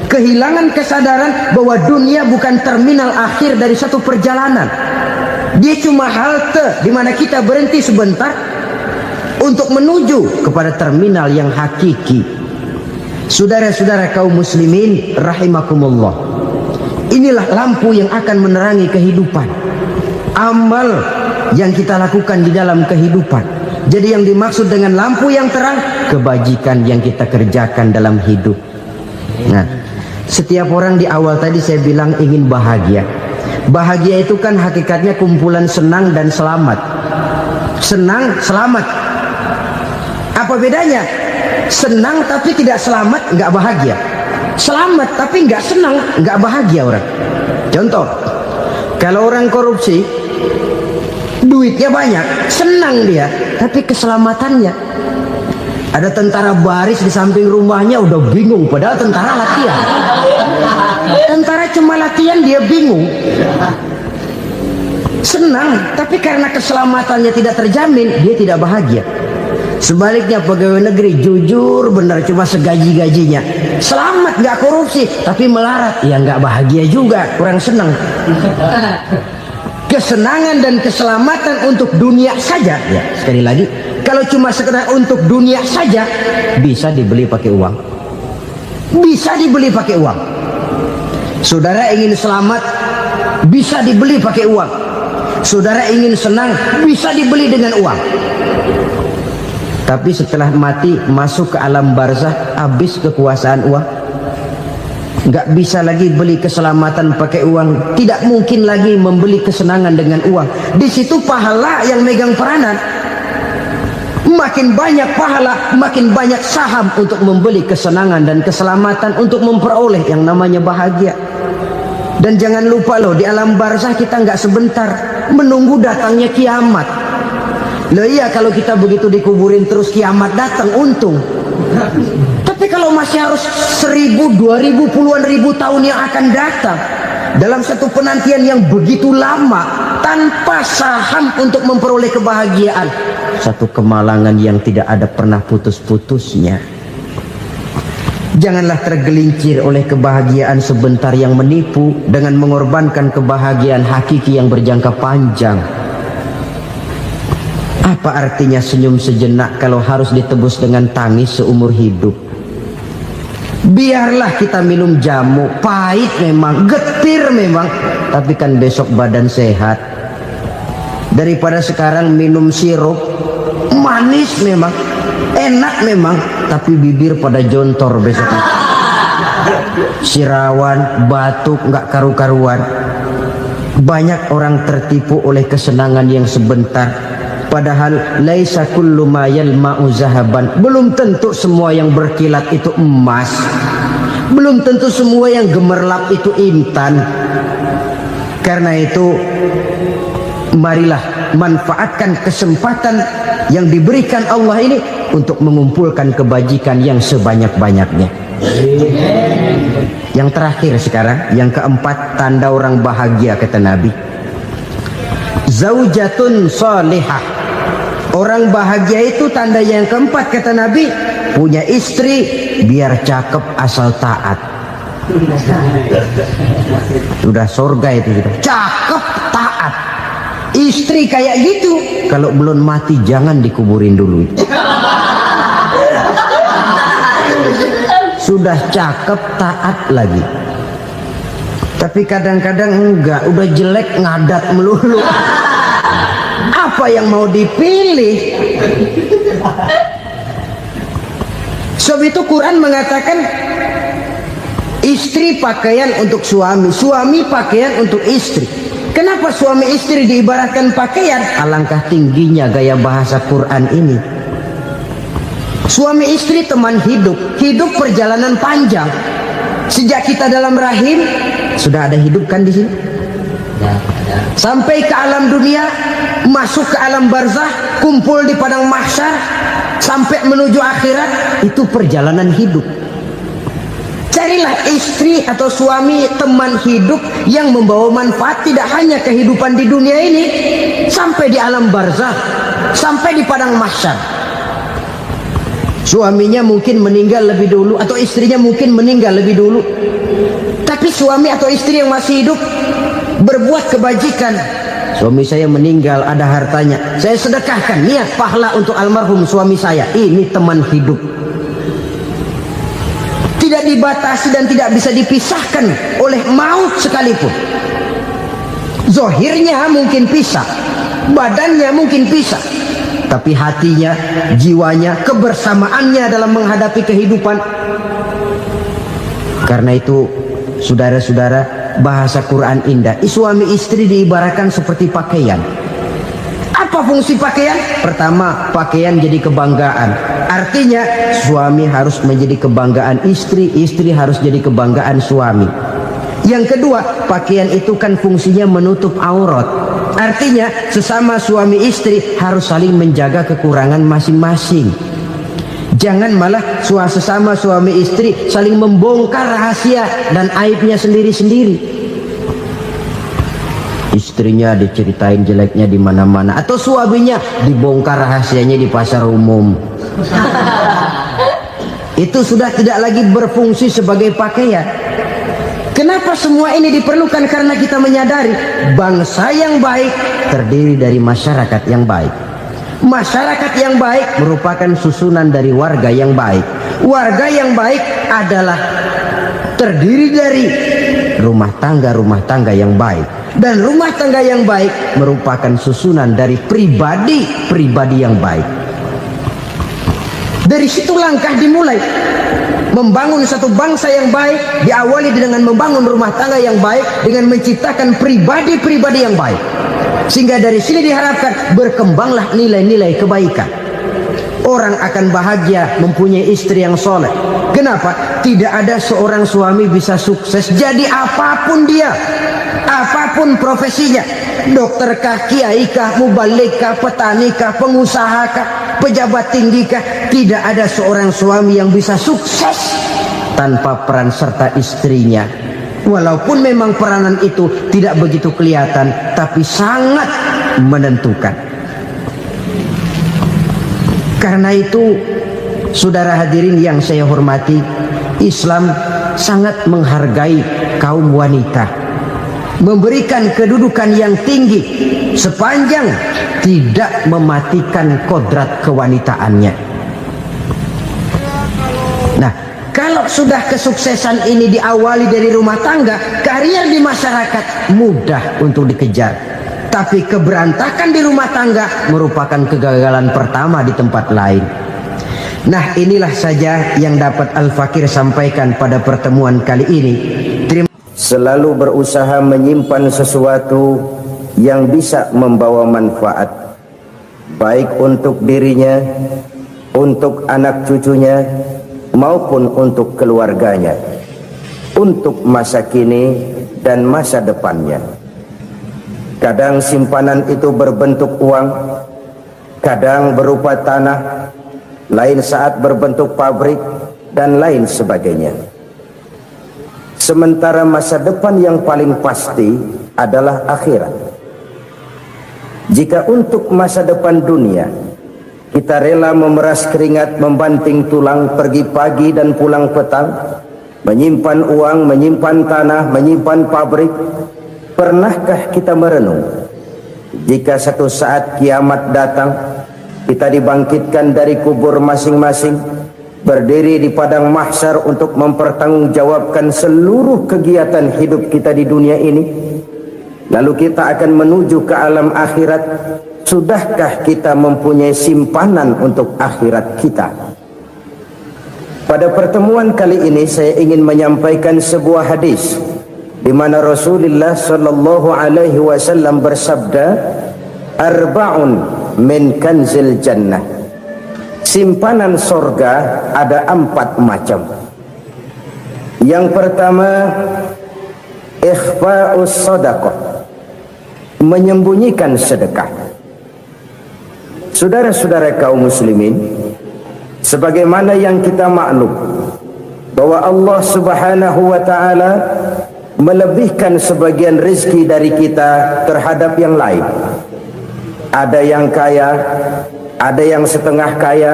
Kehilangan kesadaran bahwa dunia bukan terminal akhir dari satu perjalanan. Dia cuma halte di mana kita berhenti sebentar untuk menuju kepada terminal yang hakiki. Saudara-saudara kaum muslimin rahimakumullah. Inilah lampu yang akan menerangi kehidupan. amal yang kita lakukan di dalam kehidupan. Jadi yang dimaksud dengan lampu yang terang, kebajikan yang kita kerjakan dalam hidup. Nah, setiap orang di awal tadi saya bilang ingin bahagia. Bahagia itu kan hakikatnya kumpulan senang dan selamat. Senang, selamat. Apa bedanya? Senang tapi tidak selamat, nggak bahagia. Selamat tapi nggak senang, nggak bahagia orang. Contoh, kalau orang korupsi, duitnya banyak, senang dia, tapi keselamatannya. Ada tentara baris di samping rumahnya udah bingung, padahal tentara latihan. Tentara cuma latihan, dia bingung. Senang, tapi karena keselamatannya tidak terjamin, dia tidak bahagia. Sebaliknya pegawai negeri jujur benar, cuma segaji-gajinya, selamat nggak korupsi, tapi melarat, ya nggak bahagia juga, kurang senang. Kesenangan dan keselamatan untuk dunia saja, ya sekali lagi, kalau cuma sekedar untuk dunia saja, bisa dibeli pakai uang. Bisa dibeli pakai uang. Saudara ingin selamat, bisa dibeli pakai uang. Saudara ingin senang, bisa dibeli dengan uang. Tapi setelah mati, masuk ke alam barzah, habis kekuasaan uang. Nggak bisa lagi beli keselamatan pakai uang. Tidak mungkin lagi membeli kesenangan dengan uang. Di situ pahala yang megang peranan. Makin banyak pahala, makin banyak saham untuk membeli kesenangan dan keselamatan, untuk memperoleh yang namanya bahagia. Dan jangan lupa loh, di alam barzah kita nggak sebentar, menunggu datangnya kiamat. Loh iya, kalau kita begitu dikuburin terus kiamat datang, untung. Tapi kalau masih harus 1000, 2000, puluhan ribu tahun yang akan datang, dalam satu penantian yang begitu lama, tanpa saham untuk memperoleh kebahagiaan, satu kemalangan yang tidak ada pernah putus-putusnya. Janganlah tergelincir oleh kebahagiaan sebentar yang menipu dengan mengorbankan kebahagiaan hakiki yang berjangka panjang. Apa artinya senyum sejenak kalau harus ditebus dengan tangis seumur hidup? Biarlah kita minum jamu, pahit memang, getir memang, tapi kan besok badan sehat. Daripada sekarang minum sirup, manis memang, enak memang, tapi bibir pada jontor besok. Sirawan, batuk, nggak karu-karuan. Banyak orang tertipu oleh kesenangan yang sebentar. Padahal laisa kullu ma yalma'u zahaban. Belum tentu semua yang berkilat itu emas. Belum tentu semua yang gemerlap itu intan. Karena itu, marilah manfaatkan kesempatan yang diberikan Allah ini untuk mengumpulkan kebajikan yang sebanyak-banyaknya. Yang terakhir sekarang, yang keempat, tanda orang bahagia kata Nabi, zaujatun salihah. Orang bahagia itu tanda yang keempat kata Nabi, punya istri biar cakep asal taat. Sudah surga itu, cakep taat. Istri kayak gitu, kalau belum mati jangan dikuburin dulu. Sudah cakep taat lagi. Tapi kadang-kadang enggak, udah jelek ngadat melulu. Apa yang mau dipilih? Sebab itu Quran mengatakan istri pakaian untuk suami, suami pakaian untuk istri. Kenapa suami istri diibaratkan pakaian? Alangkah tingginya gaya bahasa Quran ini. Suami istri teman hidup, hidup perjalanan panjang. Sejak kita dalam rahim sudah ada hidup kan di sini. Sampai ke alam dunia, masuk ke alam barzah, kumpul di padang mahsyar, sampai menuju akhirat, itu perjalanan hidup. Carilah istri atau suami, teman hidup yang membawa manfaat tidak hanya kehidupan di dunia ini, sampai di alam barzah, sampai di padang mahsyar. Suaminya mungkin meninggal lebih dulu, atau istrinya mungkin meninggal lebih dulu, tapi suami atau istri yang masih hidup berbuat kebajikan. Suami saya meninggal, ada hartanya, saya sedekahkan, niat pahala untuk almarhum suami saya. Ini teman hidup, tidak dibatasi dan tidak bisa dipisahkan oleh maut sekalipun. Zohirnya mungkin pisah, badannya mungkin pisah, tapi hatinya, jiwanya, kebersamaannya dalam menghadapi kehidupan. Karena itu, saudara-saudara, bahasa Quran indah. Suami istri diibaratkan seperti pakaian. Apa fungsi pakaian? Pertama, pakaian jadi kebanggaan. Artinya, suami harus menjadi kebanggaan istri, istri harus jadi kebanggaan suami. Yang kedua, pakaian itu kan fungsinya menutup aurat. Artinya, sesama suami istri harus saling menjaga kekurangan masing-masing. Jangan malah sesama suami istri saling membongkar rahasia dan aibnya sendiri-sendiri. Istrinya diceritain jeleknya di mana-mana, atau suaminya dibongkar rahasianya di pasar umum. Itu sudah tidak lagi berfungsi sebagai pakaian. Kenapa semua ini diperlukan? Karena kita menyadari bangsa yang baik terdiri dari masyarakat yang baik. Masyarakat yang baik merupakan susunan dari warga yang baik. Warga yang baik adalah terdiri dari rumah tangga yang baik. Dan rumah tangga yang baik merupakan susunan dari pribadi yang baik. Dari situ langkah dimulai. Membangun satu bangsa yang baik diawali dengan membangun rumah tangga yang baik, dengan menciptakan pribadi-pribadi yang baik. Sehingga dari sini diharapkan berkembanglah nilai-nilai kebaikan. Orang akan bahagia mempunyai istri yang soleh. Kenapa? Tidak ada seorang suami bisa sukses jadi apapun dia, apapun profesinya. Dokterkah, kiaikah, mubalikah, petanikah, pengusahakah, pejabat tinggikah, tidak ada seorang suami yang bisa sukses tanpa peran serta istrinya. Walaupun memang peranan itu tidak begitu kelihatan, tapi sangat menentukan. Karena itu, saudara hadirin yang saya hormati, Islam sangat menghargai kaum wanita, memberikan kedudukan yang tinggi sepanjang tidak mematikan kodrat kewanitaannya. Nah, kalau sudah kesuksesan ini diawali dari rumah tangga, karier di masyarakat mudah untuk dikejar. Tapi keberantakan di rumah tangga merupakan kegagalan pertama di tempat lain. Nah, inilah saja yang dapat Al-Fakir sampaikan pada pertemuan kali ini. Selalu berusaha menyimpan sesuatu yang bisa membawa manfaat, baik untuk dirinya, untuk anak cucunya, maupun untuk keluarganya, untuk masa kini dan masa depannya. Kadang simpanan itu berbentuk uang, kadang berupa tanah, lain saat berbentuk pabrik, dan lain sebagainya. Sementara masa depan yang paling pasti adalah akhirat. Jika untuk masa depan dunia kita rela memeras keringat, membanting tulang, pergi pagi dan pulang petang, menyimpan uang, menyimpan tanah, menyimpan pabrik, pernahkah kita merenung jika satu saat kiamat datang, kita dibangkitkan dari kubur masing-masing, berdiri di padang mahsyar untuk mempertanggungjawabkan seluruh kegiatan hidup kita di dunia ini, lalu kita akan menuju ke alam akhirat. Sudahkah kita mempunyai simpanan untuk akhirat kita? Pada pertemuan kali ini saya ingin menyampaikan sebuah hadis di mana Rasulullah sallallahu alaihi wasallam bersabda, "Arba'un min kanzil jannah." Simpanan sorga ada 4 macam. Yang pertama, ikhfa'us sadaqah, menyembunyikan sedekah. Saudara-saudara kaum muslimin, sebagaimana yang kita maklum bahwa Allah Subhanahu wa taala melebihkan sebagian rezeki dari kita terhadap yang lain. Ada yang kaya, ada yang setengah kaya,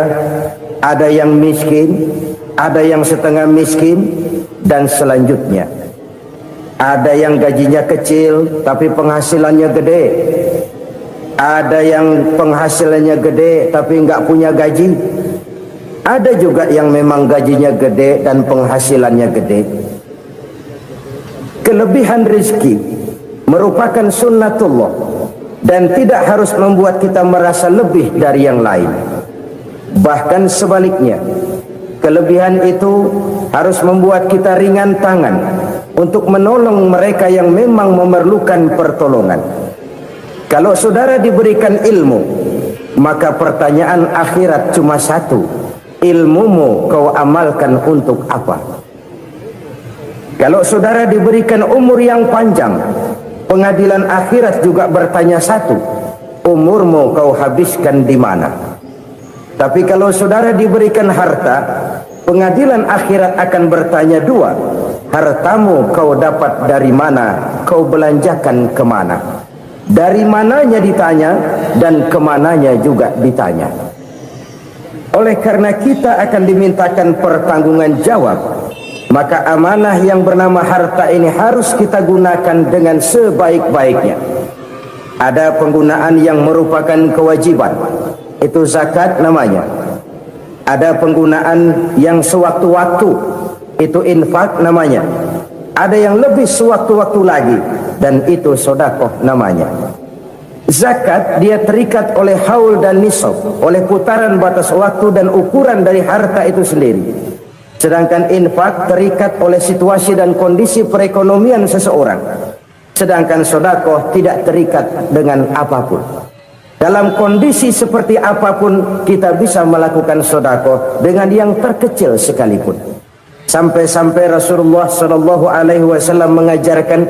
ada yang miskin, ada yang setengah miskin, dan selanjutnya. Ada yang gajinya kecil tapi penghasilannya gede. Ada yang penghasilannya gede tapi nggak punya gaji. Ada juga yang memang gajinya gede dan penghasilannya gede. Kelebihan rezeki merupakan sunnatullah dan tidak harus membuat kita merasa lebih dari yang lain. Bahkan sebaliknya, kelebihan itu harus membuat kita ringan tangan untuk menolong mereka yang memang memerlukan pertolongan. Kalau saudara diberikan ilmu, maka pertanyaan akhirat cuma satu: ilmumu kau amalkan untuk apa? Kalau saudara diberikan umur yang panjang, pengadilan akhirat juga bertanya satu: umurmu kau habiskan di mana? Tapi kalau saudara diberikan harta, pengadilan akhirat akan bertanya dua: hartamu kau dapat dari mana, kau belanjakan kemana? Dari mananya ditanya, dan kemananya juga ditanya. Oleh karena kita akan dimintakan pertanggungan jawab, maka amanah yang bernama harta ini harus kita gunakan dengan sebaik-baiknya. Ada penggunaan yang merupakan kewajiban, itu zakat namanya. Ada penggunaan yang sewaktu-waktu, itu infak namanya. Ada yang lebih sewaktu-waktu lagi, dan itu sedekah namanya. Zakat dia terikat oleh haul dan nisab, oleh putaran batas waktu dan ukuran dari harta itu sendiri. Sedangkan infak terikat oleh situasi dan kondisi perekonomian seseorang. Sedangkan sedekah tidak terikat dengan apapun. Dalam kondisi seperti apapun kita bisa melakukan sedekah dengan yang terkecil sekalipun. Sampai-sampai Rasulullah SAW mengajarkan,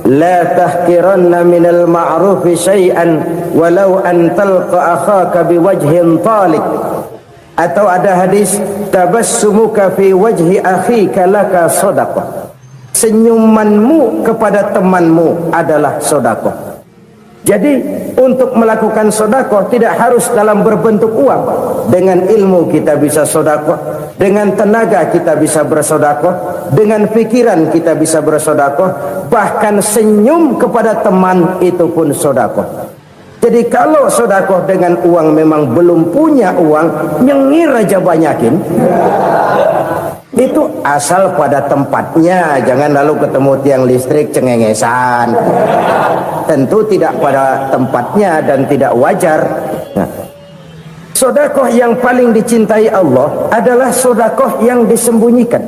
la tahqiranna minal ma'rufi syai'an walau an talqa akhaka biwajhin talik. Atau ada hadis, tabassumuka fi wajhi akhika laka sedekah. Senyumanmu kepada temanmu adalah sedekah. Jadi untuk melakukan sedekah tidak harus dalam berbentuk uang. Dengan ilmu kita bisa sedekah, dengan tenaga kita bisa bersedekah, dengan pikiran kita bisa bersedekah, bahkan senyum kepada teman itu pun sedekah. Jadi kalau sedekah dengan uang memang belum punya uang, nyengir aja banyakin. Itu asal pada tempatnya, jangan lalu ketemu tiang listrik cengengesan. Tentu tidak pada tempatnya dan tidak wajar. Nah, sedekah yang paling dicintai Allah adalah sedekah yang disembunyikan.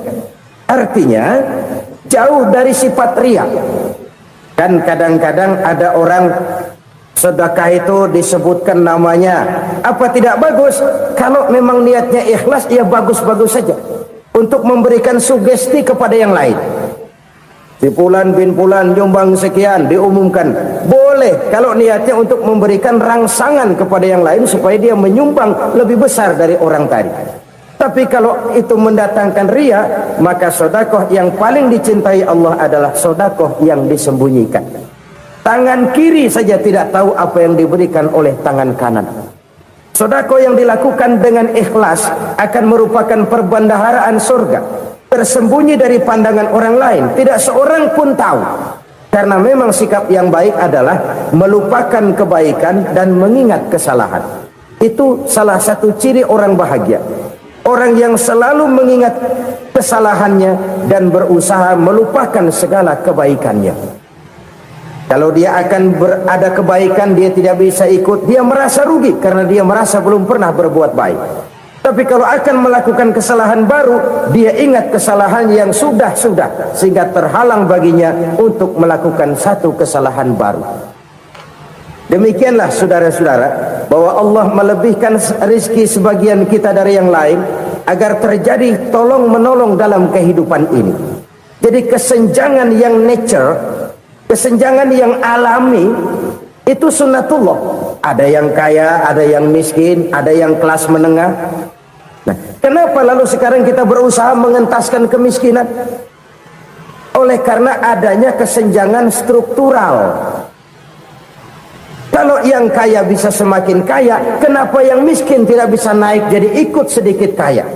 Artinya jauh dari sifat riya. Kan kadang-kadang ada orang sedekah itu disebutkan namanya, apa tidak bagus? Kalau memang niatnya ikhlas, ya bagus-bagus saja. Untuk memberikan sugesti kepada yang lain. Si Fulan bin Fulan nyumbang sekian, diumumkan. Boleh kalau niatnya untuk memberikan rangsangan kepada yang lain supaya dia menyumbang lebih besar dari orang tadi. Tapi kalau itu mendatangkan riya, maka sedekah yang paling dicintai Allah adalah sedekah yang disembunyikan. Tangan kiri saja tidak tahu apa yang diberikan oleh tangan kanan. Sedekah yang dilakukan dengan ikhlas akan merupakan perbendaharaan surga, tersembunyi dari pandangan orang lain, tidak seorang pun tahu. Karena memang sikap yang baik adalah melupakan kebaikan dan mengingat kesalahan. Itu salah satu ciri orang bahagia. Orang yang selalu mengingat kesalahannya dan berusaha melupakan segala kebaikannya. Kalau dia akan ada kebaikan, dia tidak bisa ikut, dia merasa rugi karena dia merasa belum pernah berbuat baik. Tapi kalau akan melakukan kesalahan baru, dia ingat kesalahan yang sudah-sudah, sehingga terhalang baginya untuk melakukan satu kesalahan baru. Demikianlah saudara-saudara, bahwa Allah melebihkan rezeki sebagian kita dari yang lain, agar terjadi tolong-menolong dalam kehidupan ini. Jadi kesenjangan yang nature, kesenjangan yang alami, itu sunnatullah. Ada yang kaya, ada yang miskin, ada yang kelas menengah. Nah, kenapa lalu sekarang kita berusaha mengentaskan kemiskinan? Oleh karena adanya kesenjangan struktural. Kalau yang kaya bisa semakin kaya, kenapa yang miskin tidak bisa naik jadi ikut sedikit kaya?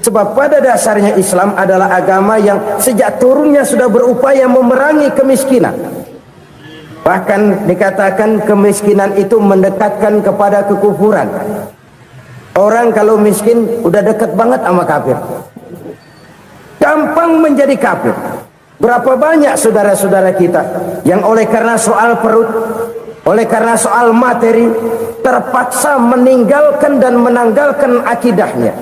Sebab pada dasarnya Islam adalah agama yang sejak turunnya sudah berupaya memerangi kemiskinan. Bahkan dikatakan kemiskinan itu mendekatkan kepada kekufuran. Orang kalau miskin udah dekat banget sama kafir. Gampang menjadi kafir. Berapa banyak saudara-saudara kita yang oleh karena soal perut, oleh karena soal materi, terpaksa meninggalkan dan menanggalkan akidahnya,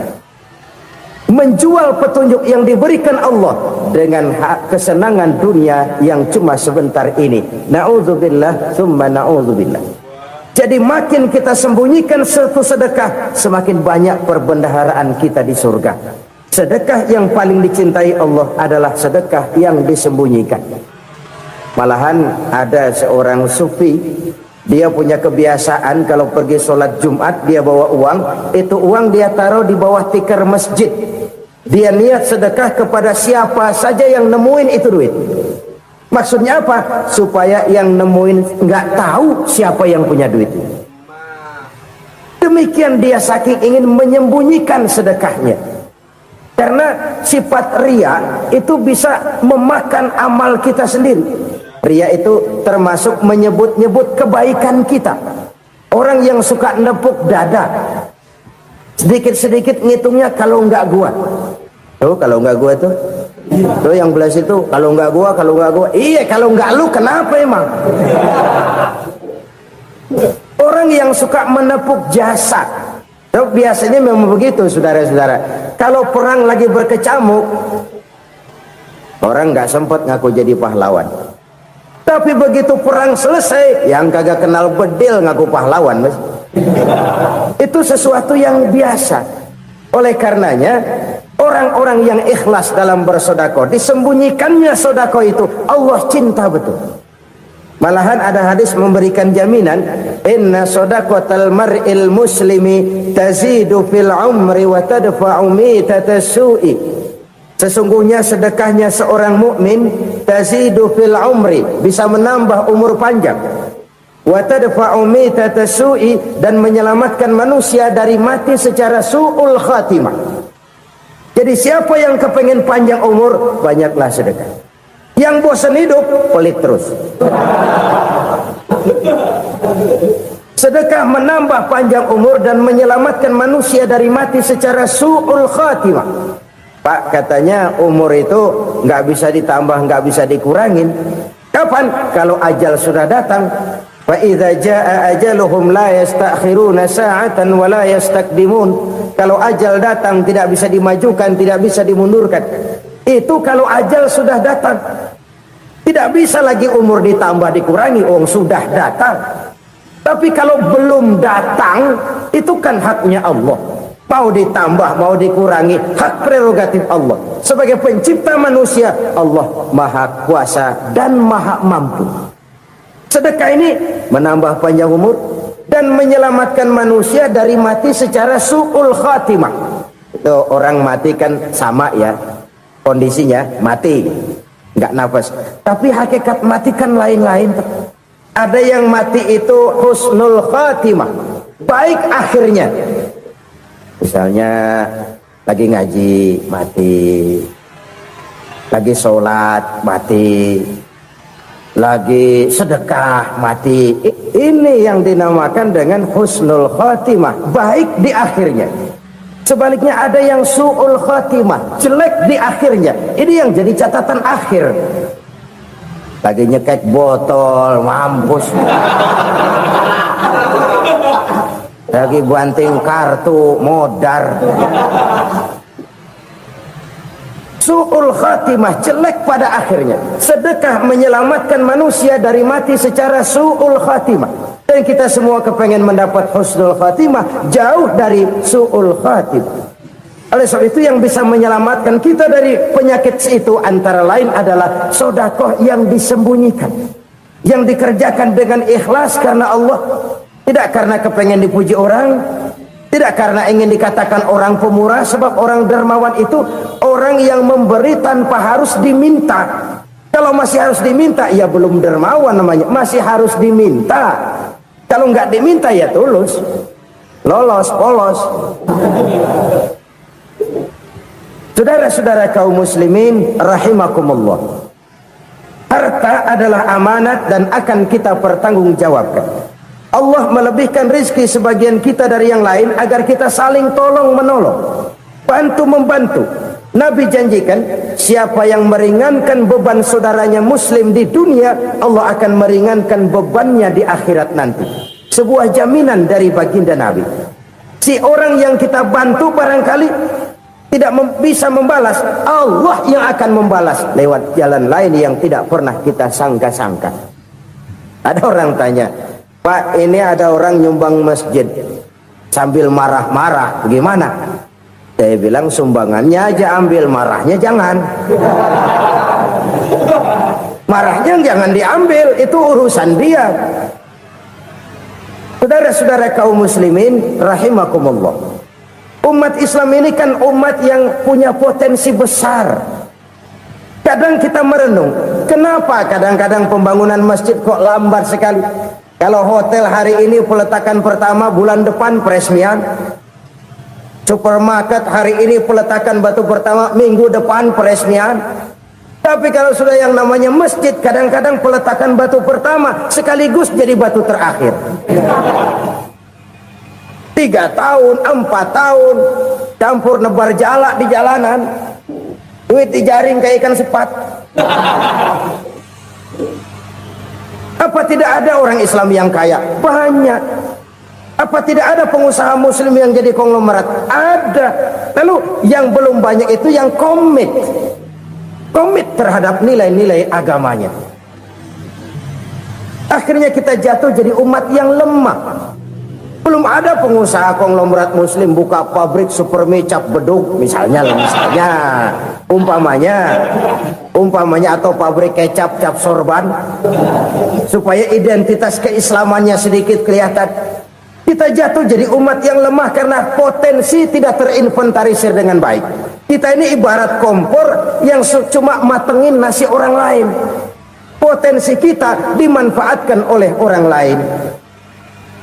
menjual petunjuk yang diberikan Allah dengan kesenangan dunia yang cuma sebentar ini. Na'udzubillah tsumma na'udzubillah. Jadi makin kita sembunyikan satu sedekah, semakin banyak perbendaharaan kita di surga. Sedekah yang paling dicintai Allah adalah sedekah yang disembunyikan. Malahan ada seorang sufi, dia punya kebiasaan kalau pergi sholat Jumat dia bawa uang, itu uang dia taruh di bawah tikar masjid. Dia niat sedekah kepada siapa saja yang nemuin itu duit. Maksudnya apa? Supaya yang nemuin nggak tahu siapa yang punya duit. Demikian dia saking ingin menyembunyikan sedekahnya. Karena sifat ria itu bisa memakan amal kita sendiri. Ria itu termasuk menyebut-nyebut kebaikan kita. Orang yang suka nepuk dada, sedikit-sedikit ngitungnya kalau nggak gua. Tuh kalau nggak gua tuh. Tuh yang belas itu kalau nggak gua. Iya kalau nggak lu kenapa emang? Orang yang suka menepuk jasad, biasanya memang begitu saudara-saudara. Kalau perang lagi berkecamuk, orang nggak sempat ngaku jadi pahlawan. Tapi begitu perang selesai, yang kagak kenal bedil ngaku pahlawan, mas. Itu sesuatu yang biasa. Oleh karenanya, orang-orang yang ikhlas dalam bersedekah, disembunyikannya sedekah itu Allah cinta betul. Malahan ada hadis memberikan jaminan, inna shadaqatal mar'il muslimi tazidu fil umri wa tadfa'u mitatas su'i. Sesungguhnya sedekahnya seorang mukmin tazidu fil umri, bisa menambah umur panjang. Wa tadfa'u mitatas su'i, dan menyelamatkan manusia dari mati secara su'ul khatimah. Jadi siapa yang kepengen panjang umur, banyaklah sedekah. Yang bosan hidup, pelit terus. Sedekah menambah panjang umur dan menyelamatkan manusia dari mati secara su'ul khatimah. Pak, katanya umur itu nggak bisa ditambah, nggak bisa dikurangin. Kapan? Kalau ajal sudah datang. Fa idza jaa ajaluhum la yastakhiruna sa'atan wa la yastaqdimun. Kalau ajal datang tidak bisa dimajukan, tidak bisa dimundurkan. Itu kalau ajal sudah datang. Tidak bisa lagi umur ditambah dikurangi, sudah datang. Tapi kalau belum datang, itu kan haknya Allah. Mau ditambah, mau dikurangi, hak prerogatif Allah. Sebagai pencipta manusia, Allah Maha Kuasa dan Maha Mampu. Sedekah ini menambah panjang umur dan menyelamatkan manusia dari mati secara su'ul khatimah. Itu orang mati kan sama ya, kondisinya mati, nggak nafas. Tapi hakikat mati kan lain-lain. Ada yang mati itu husnul khatimah, baik akhirnya. Misalnya lagi ngaji mati, lagi sholat mati, lagi sedekah mati. Ini yang dinamakan dengan husnul khatimah, baik di akhirnya. Sebaliknya ada yang su'ul khatimah, jelek di akhirnya. Ini yang jadi catatan akhir. Lagi nyekek botol, mampus. Lagi banting kartu, modar. Su'ul khatimah, jelek pada akhirnya. Sedekah menyelamatkan manusia dari mati secara su'ul khatimah. Dan kita semua kepengen mendapat husnul khatimah, jauh dari su'ul khatimah. Oleh sebab itu yang bisa menyelamatkan kita dari penyakit itu antara lain adalah sedekah yang disembunyikan, yang dikerjakan dengan ikhlas karena Allah, tidak karena kepengen dipuji orang, tidak karena ingin dikatakan orang pemurah. Sebab orang dermawan itu orang yang memberi tanpa harus diminta. Kalau masih harus diminta, ya belum dermawan namanya, masih harus diminta. Kalau nggak diminta ya tulus, lolos, polos. Saudara-saudara kaum muslimin rahimakumullah, harta adalah amanat dan akan kita pertanggungjawabkan. Allah melebihkan rizki sebagian kita dari yang lain agar kita saling tolong menolong, bantu membantu. Nabi janjikan siapa yang meringankan beban saudaranya muslim di dunia, Allah akan meringankan bebannya di akhirat nanti. Sebuah jaminan dari baginda Nabi. Si orang yang kita bantu barangkali tidak bisa membalas, Allah yang akan membalas lewat jalan lain yang tidak pernah kita sangka-sangka. Ada orang tanya, Pak, ini ada orang nyumbang masjid sambil marah-marah, gimana? Saya bilang sumbangannya aja ambil, marahnya jangan. Marahnya jangan diambil, itu urusan dia. Saudara-saudara kaum muslimin rahimakumullah, umat Islam ini kan umat yang punya potensi besar. Kadang kita merenung, kenapa kadang-kadang pembangunan masjid kok lambat sekali? Kalau hotel hari ini peletakan pertama, bulan depan peresmian. Supermarket hari ini peletakan batu pertama, minggu depan peresmian. Tapi kalau sudah yang namanya masjid, kadang-kadang peletakan batu pertama sekaligus jadi batu terakhir. 3 tahun, 4 tahun, campur nebar jalak di jalanan, duit dijaring kayak ikan sepat. Apa tidak ada orang Islam yang kaya? Banyak. Apa tidak ada pengusaha muslim yang jadi konglomerat? Ada. Lalu yang belum banyak itu yang komit terhadap nilai-nilai agamanya. Akhirnya kita jatuh jadi umat yang lemah. Belum ada pengusaha konglomerat muslim buka pabrik supermi cap beduk misalnya umpamanya atau pabrik kecap cap sorban supaya identitas keislamannya sedikit kelihatan. Kita jatuh jadi umat yang lemah karena potensi tidak terinventarisir dengan baik. Kita ini ibarat kompor yang cuma matengin nasi orang lain. Potensi kita dimanfaatkan oleh orang lain.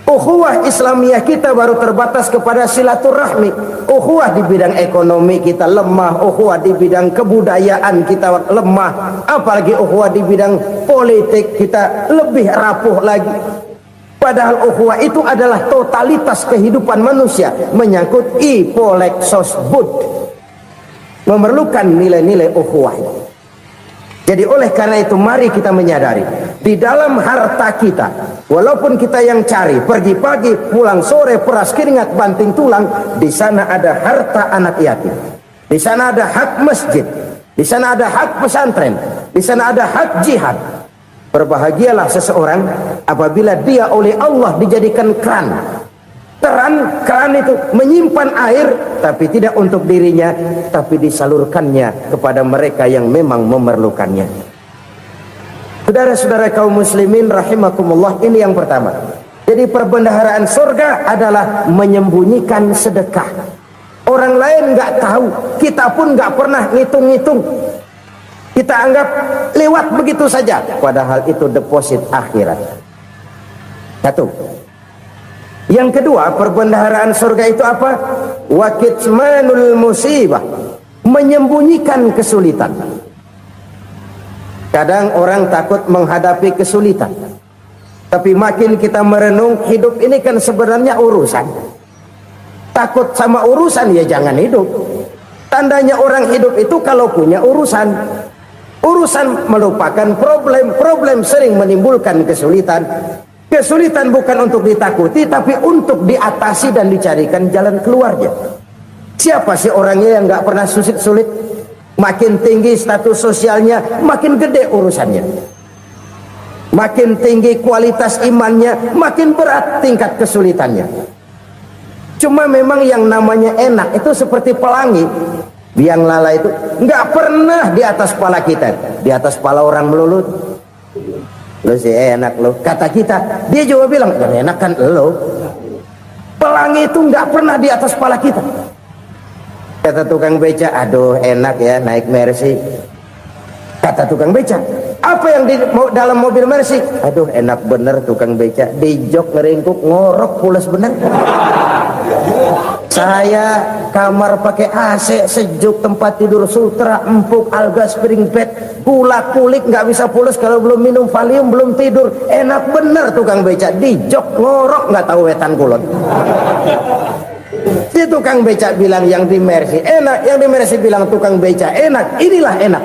Ukhuwah Islamiyah kita baru terbatas kepada silaturahmi. Ukhuwah di bidang ekonomi kita lemah, ukhuwah di bidang kebudayaan kita lemah, apalagi ukhuwah di bidang politik kita lebih rapuh lagi. Padahal ukhuwah itu adalah totalitas kehidupan manusia, menyangkut ipolek sosbud, memerlukan nilai-nilai ukhuwah. Jadi oleh karena itu mari kita menyadari di dalam harta kita, walaupun kita yang cari pergi pagi pulang sore peras keringat banting tulang, di sana ada harta anak yatim, di sana ada hak masjid, di sana ada hak pesantren, di sana ada hak jihad. Berbahagialah seseorang apabila dia oleh Allah dijadikan keran itu menyimpan air, tapi tidak untuk dirinya, tapi disalurkannya kepada mereka yang memang memerlukannya. Saudara-saudara kaum muslimin rahimakumullah, ini yang pertama. Jadi perbendaharaan surga adalah menyembunyikan sedekah. Orang lain nggak tahu, kita pun nggak pernah ngitung-ngitung. Kita anggap lewat begitu saja, padahal itu deposit akhirat. Satu. Yang kedua, perbendaharaan surga itu apa? Wa kitmanul musibah, menyembunyikan kesulitan. Kadang orang takut menghadapi kesulitan, tapi makin kita merenung, hidup ini kan sebenarnya urusan. Takut sama urusan ya jangan hidup. Tandanya orang hidup itu kalau punya urusan. Urusan melupakan problem, problem sering menimbulkan kesulitan. Kesulitan bukan untuk ditakuti, tapi untuk diatasi dan dicarikan jalan keluarnya. Siapa sih orangnya yang nggak pernah sulit-sulit? Makin tinggi status sosialnya, makin gede urusannya. Makin tinggi kualitas imannya, makin berat tingkat kesulitannya. Cuma memang yang namanya enak itu seperti pelangi. Biang lala itu nggak pernah di atas kepala kita, di atas kepala orang melulu. Lo sih enak lo, kata kita. Dia juga bilang yang enak kan lo. Pelangi itu nggak pernah di atas kepala kita. Kata tukang beca, aduh enak ya naik Mercy. Kata tukang beca, apa yang di dalam mobil Mercy? Aduh enak bener tukang beca, di jok ngeringkuk ngorok pules bener. Saya kamar pakai AC sejuk, tempat tidur sutra empuk, alga spring bed, kulak kulik nggak bisa pules kalau belum minum Valium, belum tidur. Enak bener tukang beca, di jok ngorok nggak tahu wetan kulon. Si tukang becak bilang yang di Mercy enak, yang di Mercy bilang tukang becak enak. Inilah enak.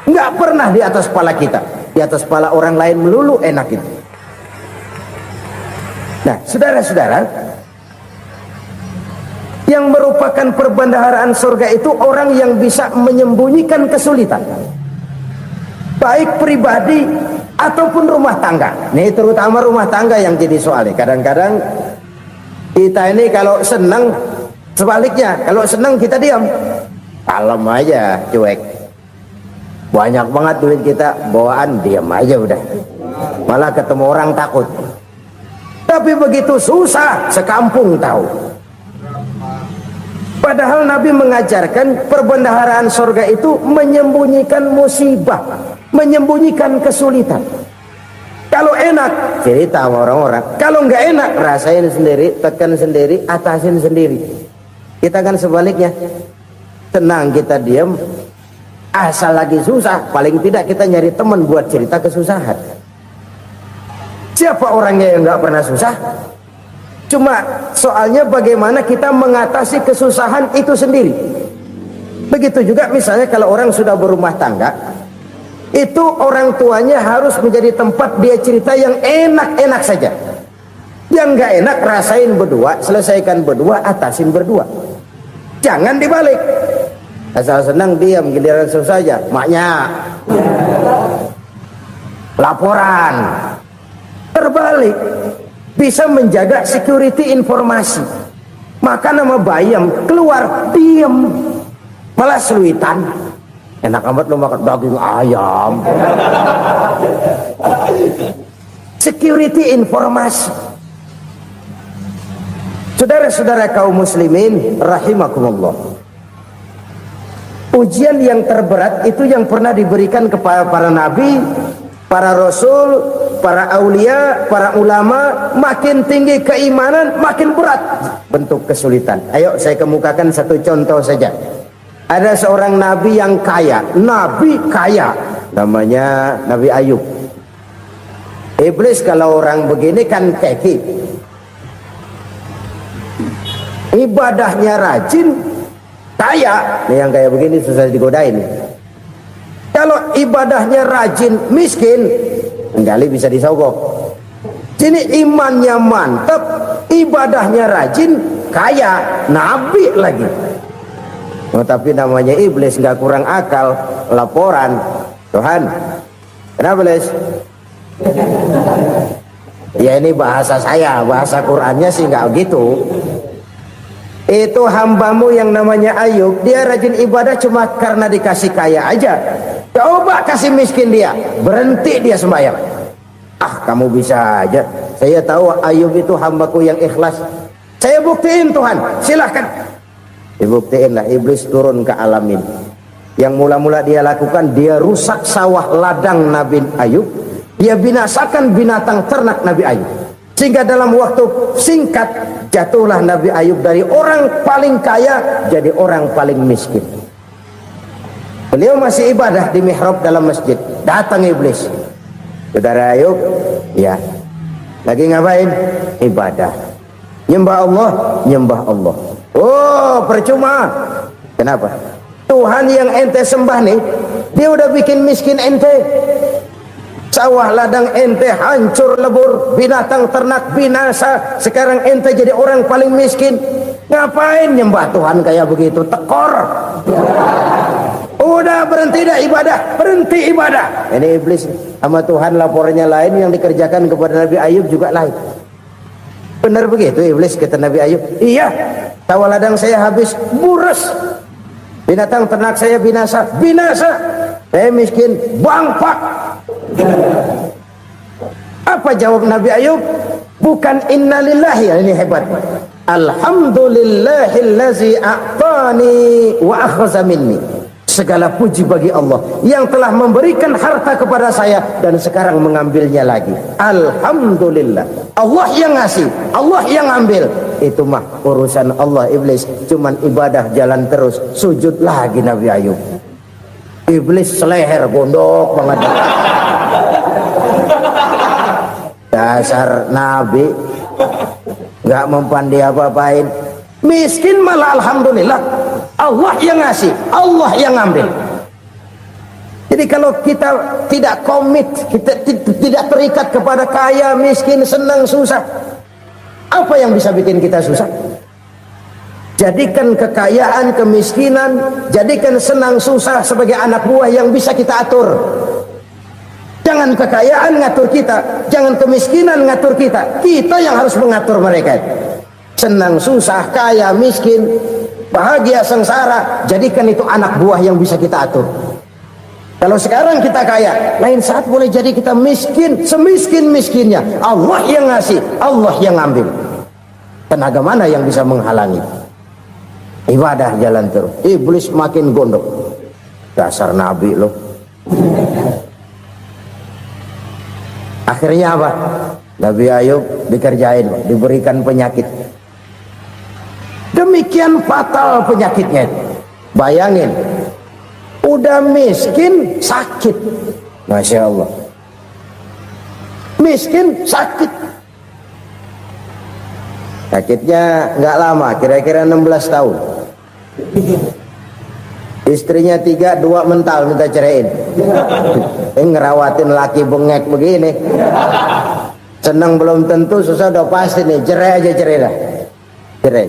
Nggak pernah di atas kepala kita, di atas kepala orang lain melulu enak itu. Nah, saudara-saudara, yang merupakan perbendaharaan surga itu orang yang bisa menyembunyikan kesulitan, baik pribadi ataupun rumah tangga. Nih terutama rumah tangga yang jadi soalnya. Kadang-kadang kita ini kalau senang, sebaliknya kalau senang kita diam, kalem aja, cuek. Banyak banget duit kita bawaan, diam aja udah. Malah ketemu orang takut. Tapi begitu susah, sekampung tahu. Padahal Nabi mengajarkan perbendaharaan surga itu menyembunyikan musibah, menyembunyikan kesulitan. Kalau enak, cerita sama orang-orang. Kalau nggak enak, rasain sendiri, tekan sendiri, atasin sendiri. Kita kan sebaliknya. Tenang kita diam, asal lagi susah, paling tidak kita nyari teman buat cerita kesusahan. Siapa orangnya yang nggak pernah susah? Cuma soalnya bagaimana kita mengatasi kesusahan itu sendiri. Begitu juga misalnya kalau orang sudah berumah tangga, itu orang tuanya harus menjadi tempat dia cerita yang enak-enak saja. Yang nggak enak rasain berdua, selesaikan berdua, atasin berdua. Jangan dibalik. Asal senang diam, giliran susah aja. Maknya laporan. Terbalik. Bisa menjaga security informasi. Maka nama bayam keluar diam, malah seluitan. Enak amat lo makan daging ayam. Security informasi. Saudara-saudara kaum muslimin rahimakumullah, ujian yang terberat itu yang pernah diberikan kepada para nabi, para rasul, para aulia, para ulama. Makin tinggi keimanan, makin berat bentuk kesulitan. Ayo saya kemukakan satu contoh saja. Ada seorang nabi yang kaya, nabi kaya, namanya Nabi Ayub. Iblis kalau orang begini kan keki, ibadahnya rajin, kaya. Nih yang kayak begini susah digodain. Kalau ibadahnya rajin, miskin, enggali bisa disogok. Sini imannya mantap, ibadahnya rajin, kaya, nabi lagi. Oh, tapi namanya iblis nggak kurang akal. Laporan, Tuhan, kenapa Les? Ya ini bahasa saya, bahasa Qurannya sih nggak gitu. Itu hambamu yang namanya Ayub, dia rajin ibadah cuma karena dikasih kaya aja. Coba kasih miskin dia, berhenti dia sembahyang. Ah, kamu bisa aja. Saya tahu Ayub itu hambaku yang ikhlas. Saya buktiin Tuhan, silahkan. Dibuktiin lah, iblis turun ke alamin. Yang mula-mula dia lakukan, dia rusak sawah ladang Nabi Ayub. Dia binasakan binatang ternak Nabi Ayub. Sehingga dalam waktu singkat jatuhlah Nabi Ayub dari orang paling kaya jadi orang paling miskin. Beliau masih ibadah di mihrab dalam masjid. Datang iblis. Saudara Ayub, ya, lagi ngapain? Ibadah. Nyembah Allah, nyembah Allah. Oh, percuma. Kenapa? Tuhan yang ente sembah nih, dia udah bikin miskin ente. Sawah ladang ente hancur lebur, binatang ternak binasa. Sekarang ente jadi orang paling miskin. Ngapain nyembah Tuhan kayak begitu? Tekor. Udah berhenti dah ibadah, berhenti ibadah. Ini iblis sama Tuhan laporannya lain, yang dikerjakan kepada Nabi Ayub juga lain. Benar begitu iblis kata Nabi Ayub? Iya, sawah ladang saya habis, buras. Binatang ternak saya binasa, binasa. Saya miskin, bangpak. Apa jawab Nabi Ayub? Bukan innalillahi, ini hebat. Alhamdulillahillazi a'tani wa akhza minni. Segala puji bagi Allah yang telah memberikan harta kepada saya dan sekarang mengambilnya lagi. Alhamdulillah. Allah yang ngasih, Allah yang ambil. Itu mah urusan Allah. Iblis cuman ibadah jalan terus, sujud lagi Nabi Ayub. Iblis seleher gondok banget. Dasar Nabi nggak mempan dia apa-apain. Miskin malah alhamdulillah, Allah yang ngasih, Allah yang ngambil. Jadi kalau kita tidak komit, kita tidak terikat kepada kaya, miskin, senang, susah, apa yang bisa bikin kita susah? Jadikan kekayaan, kemiskinan, jadikan senang susah sebagai anak buah yang bisa kita atur. Jangan kekayaan ngatur kita, jangan kemiskinan ngatur kita. Kita yang harus mengatur mereka. Senang susah, kaya miskin, bahagia sengsara, jadikan itu anak buah yang bisa kita atur. Kalau sekarang kita kaya, lain saat boleh jadi kita miskin, semiskin-miskinnya. Allah yang ngasih, Allah yang ngambil. Tenaga mana yang bisa menghalangi? Ibadah jalan terus, iblis makin gondok. Dasar nabi loh. Akhirnya apa? Nabi Ayub dikerjain, diberikan penyakit. Demikian fatal penyakitnya. Bayangin, udah miskin sakit. Masya Allah, miskin sakit. Sakitnya nggak lama, kira-kira 16 tahun. Istrinya 3, 2 mental minta ceraiin. Ngerawatin laki bengek begini, senang belum tentu, susah udah pasti nih, cerai aja, cerai dah, cerai.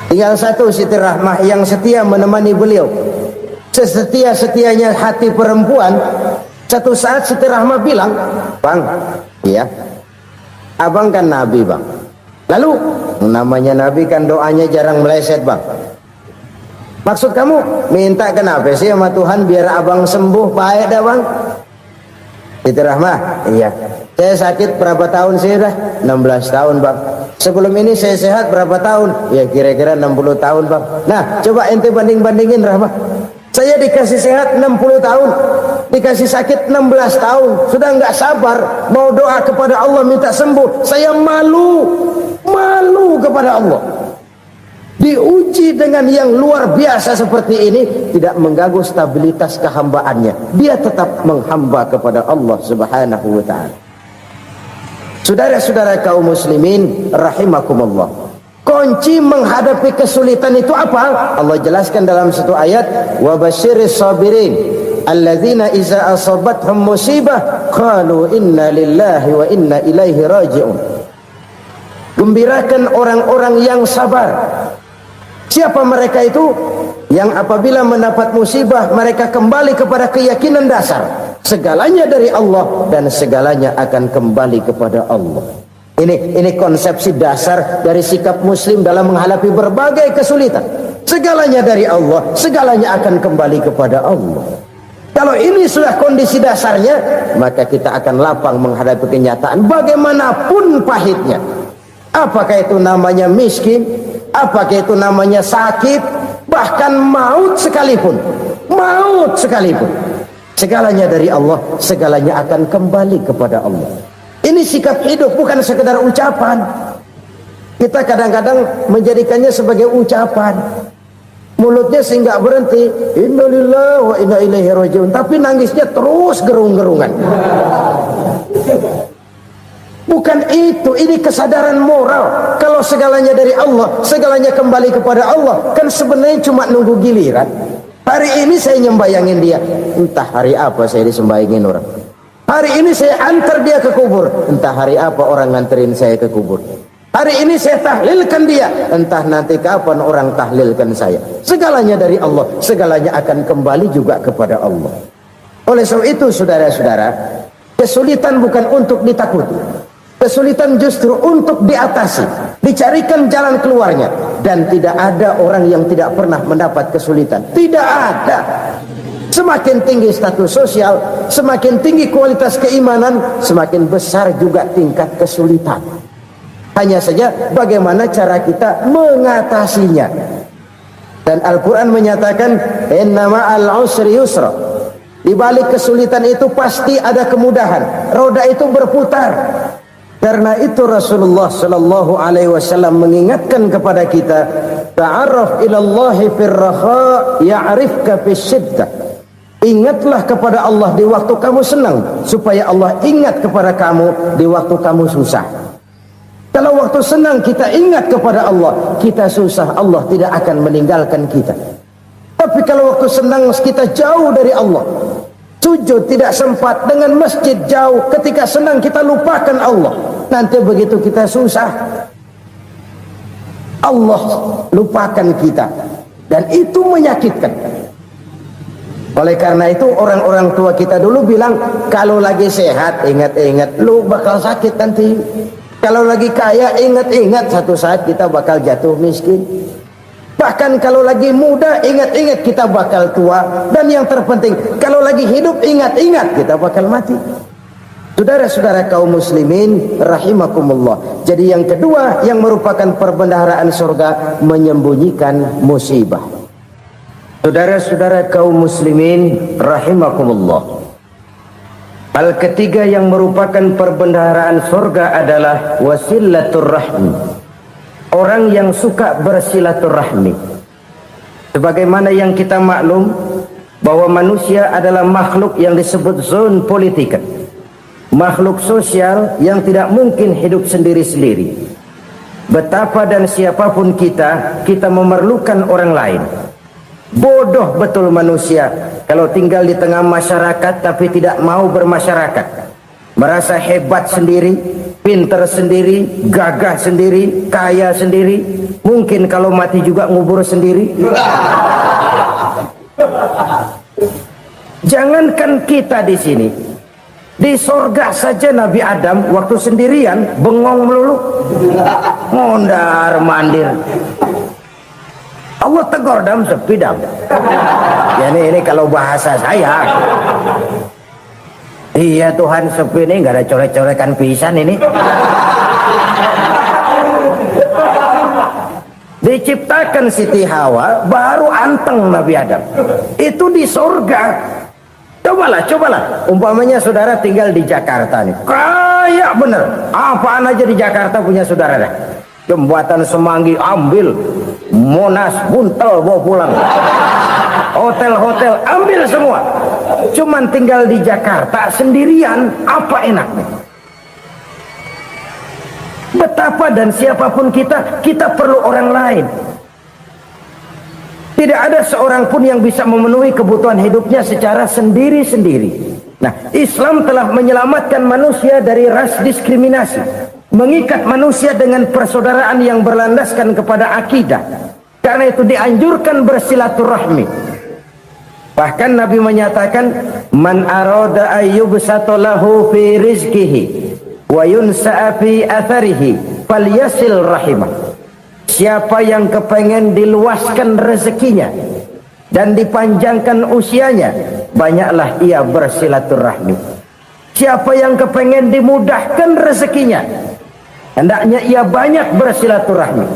Tinggal satu Siti Rahmah yang setia menemani beliau, sesetia-setianya hati perempuan. Satu saat Siti Rahmah bilang, "Bang, iya, abang kan nabi bang." Lalu namanya nabi kan doanya jarang meleset bang. Maksud kamu minta kenapa sih sama Tuhan biar abang sembuh baik dah bang? Siti Rahmah, iya. Saya sakit berapa tahun sih dah? 16 tahun bang. Sebelum ini saya sehat berapa tahun? Ya kira-kira 60 tahun bang. Nah coba ente banding-bandingin Rahmah. Saya dikasih sehat 60 tahun, dikasih sakit 16 tahun. Sudah nggak sabar mau doa kepada Allah minta sembuh. Saya malu kepada Allah. Diuji dengan yang luar biasa seperti ini, tidak mengganggu stabilitas kehambaannya. Dia tetap menghamba kepada Allah Subhanahu wa ta'ala. Saudara-saudara kaum muslimin rahimakumullah, kunci menghadapi kesulitan itu apa? Allah jelaskan dalam satu ayat, wa basyiris sabirin alladzina iza asabathum musibah qalu inna lillahi wa inna ilaihi raji'un. Gembirakan orang-orang yang sabar. Siapa mereka itu? Yang apabila mendapat musibah mereka kembali kepada keyakinan dasar, segalanya dari Allah dan segalanya akan kembali kepada Allah. Ini konsepsi dasar dari sikap muslim dalam menghadapi berbagai kesulitan. Segalanya dari Allah, segalanya akan kembali kepada Allah. Kalau ini sudah kondisi dasarnya, maka kita akan lapang menghadapi kenyataan bagaimanapun pahitnya. Apakah itu namanya miskin, apakah itu namanya sakit, bahkan maut sekalipun, segalanya dari Allah, segalanya akan kembali kepada Allah. Ini sikap hidup, bukan sekedar ucapan. Kita kadang-kadang menjadikannya sebagai ucapan, mulutnya sih nggak berhenti, innalillahi wa inna ilaihi raji'un, tapi nangisnya terus gerung-gerungan. Bukan itu, ini kesadaran moral. Kalau segalanya dari Allah, segalanya kembali kepada Allah, kan sebenarnya cuma nunggu giliran. Hari ini saya nyembayangin dia, entah hari apa saya disembayangin orang. Hari ini saya antar dia ke kubur, entah hari apa orang nganterin saya ke kubur. Hari ini saya tahlilkan dia, entah nanti kapan orang tahlilkan saya. Segalanya dari Allah, segalanya akan kembali juga kepada Allah. Oleh sebab itu saudara-saudara, kesulitan bukan untuk ditakuti. Kesulitan justru untuk diatasi, dicarikan jalan keluarnya. Dan tidak ada orang yang tidak pernah mendapat kesulitan. Tidak ada. Semakin tinggi status sosial, semakin tinggi kualitas keimanan, semakin besar juga tingkat kesulitan. Hanya saja bagaimana cara kita mengatasinya. Dan Al-Quran menyatakan, inna ma'al usri yusra. Di balik kesulitan itu pasti ada kemudahan. Roda itu berputar. Karena itu Rasulullah sallallahu alaihi wasallam mengingatkan kepada kita, ta'arraf ila Allah fir raha ya'rifka fis shiddah. Ingatlah kepada Allah di waktu kamu senang, supaya Allah ingat kepada kamu di waktu kamu susah. Kalau waktu senang kita ingat kepada Allah, kita susah, Allah tidak akan meninggalkan kita. Tapi kalau waktu senang kita jauh dari Allah, sujud tidak sempat, dengan masjid jauh, ketika senang kita lupakan Allah, nanti begitu kita susah, Allah lupakan kita, dan itu menyakitkan. Oleh karena itu orang-orang tua kita dulu bilang, kalau lagi sehat ingat-ingat lu bakal sakit nanti. Kalau lagi kaya ingat-ingat satu saat kita bakal jatuh miskin. Bahkan kalau lagi muda ingat-ingat kita bakal tua. Dan yang terpenting, kalau lagi hidup ingat-ingat kita bakal mati. Saudara-saudara kaum muslimin rahimakumullah. Jadi yang kedua yang merupakan perbendaharaan surga, menyembunyikan musibah. Saudara-saudara kaum muslimin rahimakumullah. Hal ketiga yang merupakan perbendaharaan surga adalah wasilaturrahmi. Orang yang suka bersilaturahmi. Sebagaimana yang kita maklum bahwa manusia adalah makhluk yang disebut zon politika, makhluk sosial yang tidak mungkin hidup sendiri-sendiri. Betapa dan siapapun kita memerlukan orang lain. Bodoh betul manusia kalau tinggal di tengah masyarakat tapi tidak mau bermasyarakat. Merasa hebat sendiri, pintar sendiri, gagah sendiri, kaya sendiri. Mungkin kalau mati juga ngubur sendiri. Jangankan kita di sini, di sorga saja Nabi Adam waktu sendirian bengong melulu, mondar mandir. Allah tegur dam sepi dam. Ya ini kalau bahasa saya. Iya Tuhan sepi ini nggak ada coret-corekan pisan ini. Diciptakan Siti Hawa baru anteng Nabi Adam. Itu di surga. Cobalah. Umpamanya saudara tinggal di Jakarta nih. Kayak bener. Apaan aja di Jakarta punya saudara dah. Jembatan Semanggi ambil, Monas buntel bawa pulang, hotel-hotel ambil semua. Cuman tinggal di Jakarta sendirian, apa enaknya? Betapa dan siapapun kita perlu orang lain. Tidak ada seorang pun yang bisa memenuhi kebutuhan hidupnya secara sendiri-sendiri. Nah, Islam telah menyelamatkan manusia dari ras diskriminasi, mengikat manusia dengan persaudaraan yang berlandaskan kepada akidah. Karena itu dianjurkan bersilaturahmi. Bahkan Nabi menyatakan, man arada ayyubsata lahu fi rizqihi wa yunsa'a fi atharihi falyasil rahimah. Siapa yang kepengen diluaskan rezekinya dan dipanjangkan usianya, banyaklah ia bersilaturahmi. Siapa yang kepengen dimudahkan rezekinya, hendaknya ia banyak bersilaturahmi.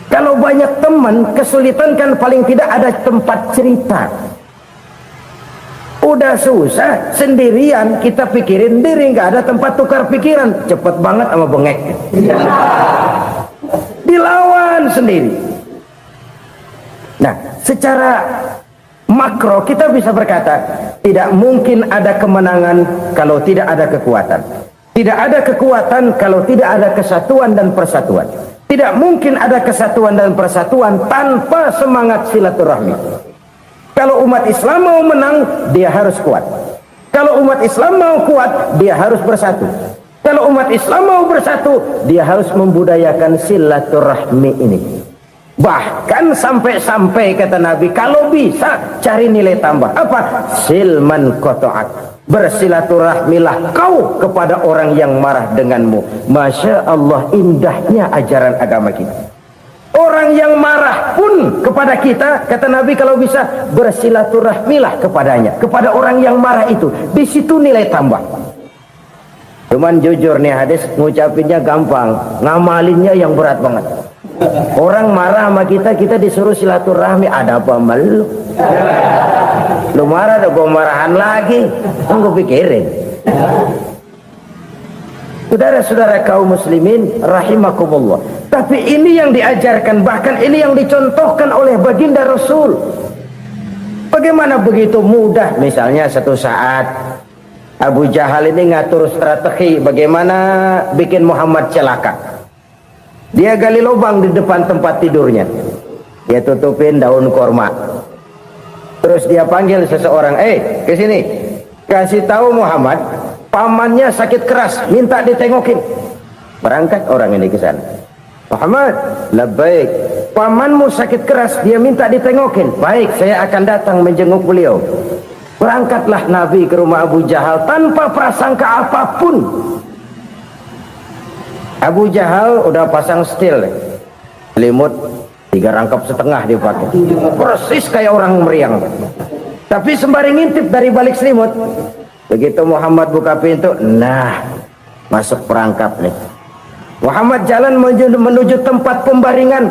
Kalau banyak teman, kesulitan kan paling tidak ada tempat cerita. Udah susah sendirian, kita pikirin diri, nggak ada tempat tukar pikiran. Cepet banget sama bengek. Dilawan sendiri. Nah, secara makro kita bisa berkata, tidak mungkin ada kemenangan kalau tidak ada kekuatan. Tidak ada kekuatan kalau tidak ada kesatuan dan persatuan. Tidak mungkin ada kesatuan dan persatuan tanpa semangat silaturahmi. Kalau umat Islam mau menang, dia harus kuat. Kalau umat Islam mau kuat, dia harus bersatu. Kalau umat Islam mau bersatu, dia harus membudayakan silaturahmi ini. Bahkan sampai-sampai kata Nabi, kalau bisa cari nilai tambah. Apa? Silman qata'ak. Bersilaturahmilah kau kepada orang yang marah denganmu. Masya Allah, indahnya ajaran agama kita. Orang yang marah pun kepada kita, kata Nabi, kalau bisa bersilaturahmilah kepadanya, kepada orang yang marah itu. Di situ nilai tambah. Cuman jujur nih hadis, ngucapinnya gampang, ngamalinnya yang berat banget. Orang marah sama kita, kita disuruh silaturahmi. Ada apa malu? Lu marah, ada gua marahan lagi. Tunggu pikirin. Saudara-saudara kaum muslimin rahimakumullah. Tapi ini yang diajarkan, bahkan ini yang dicontohkan oleh baginda Rasul. Bagaimana begitu mudah, misalnya satu saat Abu Jahal ini ngatur strategi bagaimana bikin Muhammad celaka. Dia gali lubang di depan tempat tidurnya. Dia tutupin daun korma. Terus dia panggil seseorang, ke sini. Kasih tahu Muhammad, pamannya sakit keras, minta ditengokin. Berangkat orang ini ke sana. Muhammad, labbaik. Pamanmu sakit keras, dia minta ditengokin. Baik, saya akan datang menjenguk beliau. Berangkatlah Nabi ke rumah Abu Jahal tanpa prasangka apapun. Abu Jahal udah pasang setil, selimut 3 rangkap setengah dipakai, persis kayak orang meriang. Tapi sembari ngintip dari balik selimut, begitu Muhammad buka pintu, nah masuk perangkap nih. Muhammad jalan menuju tempat pembaringan.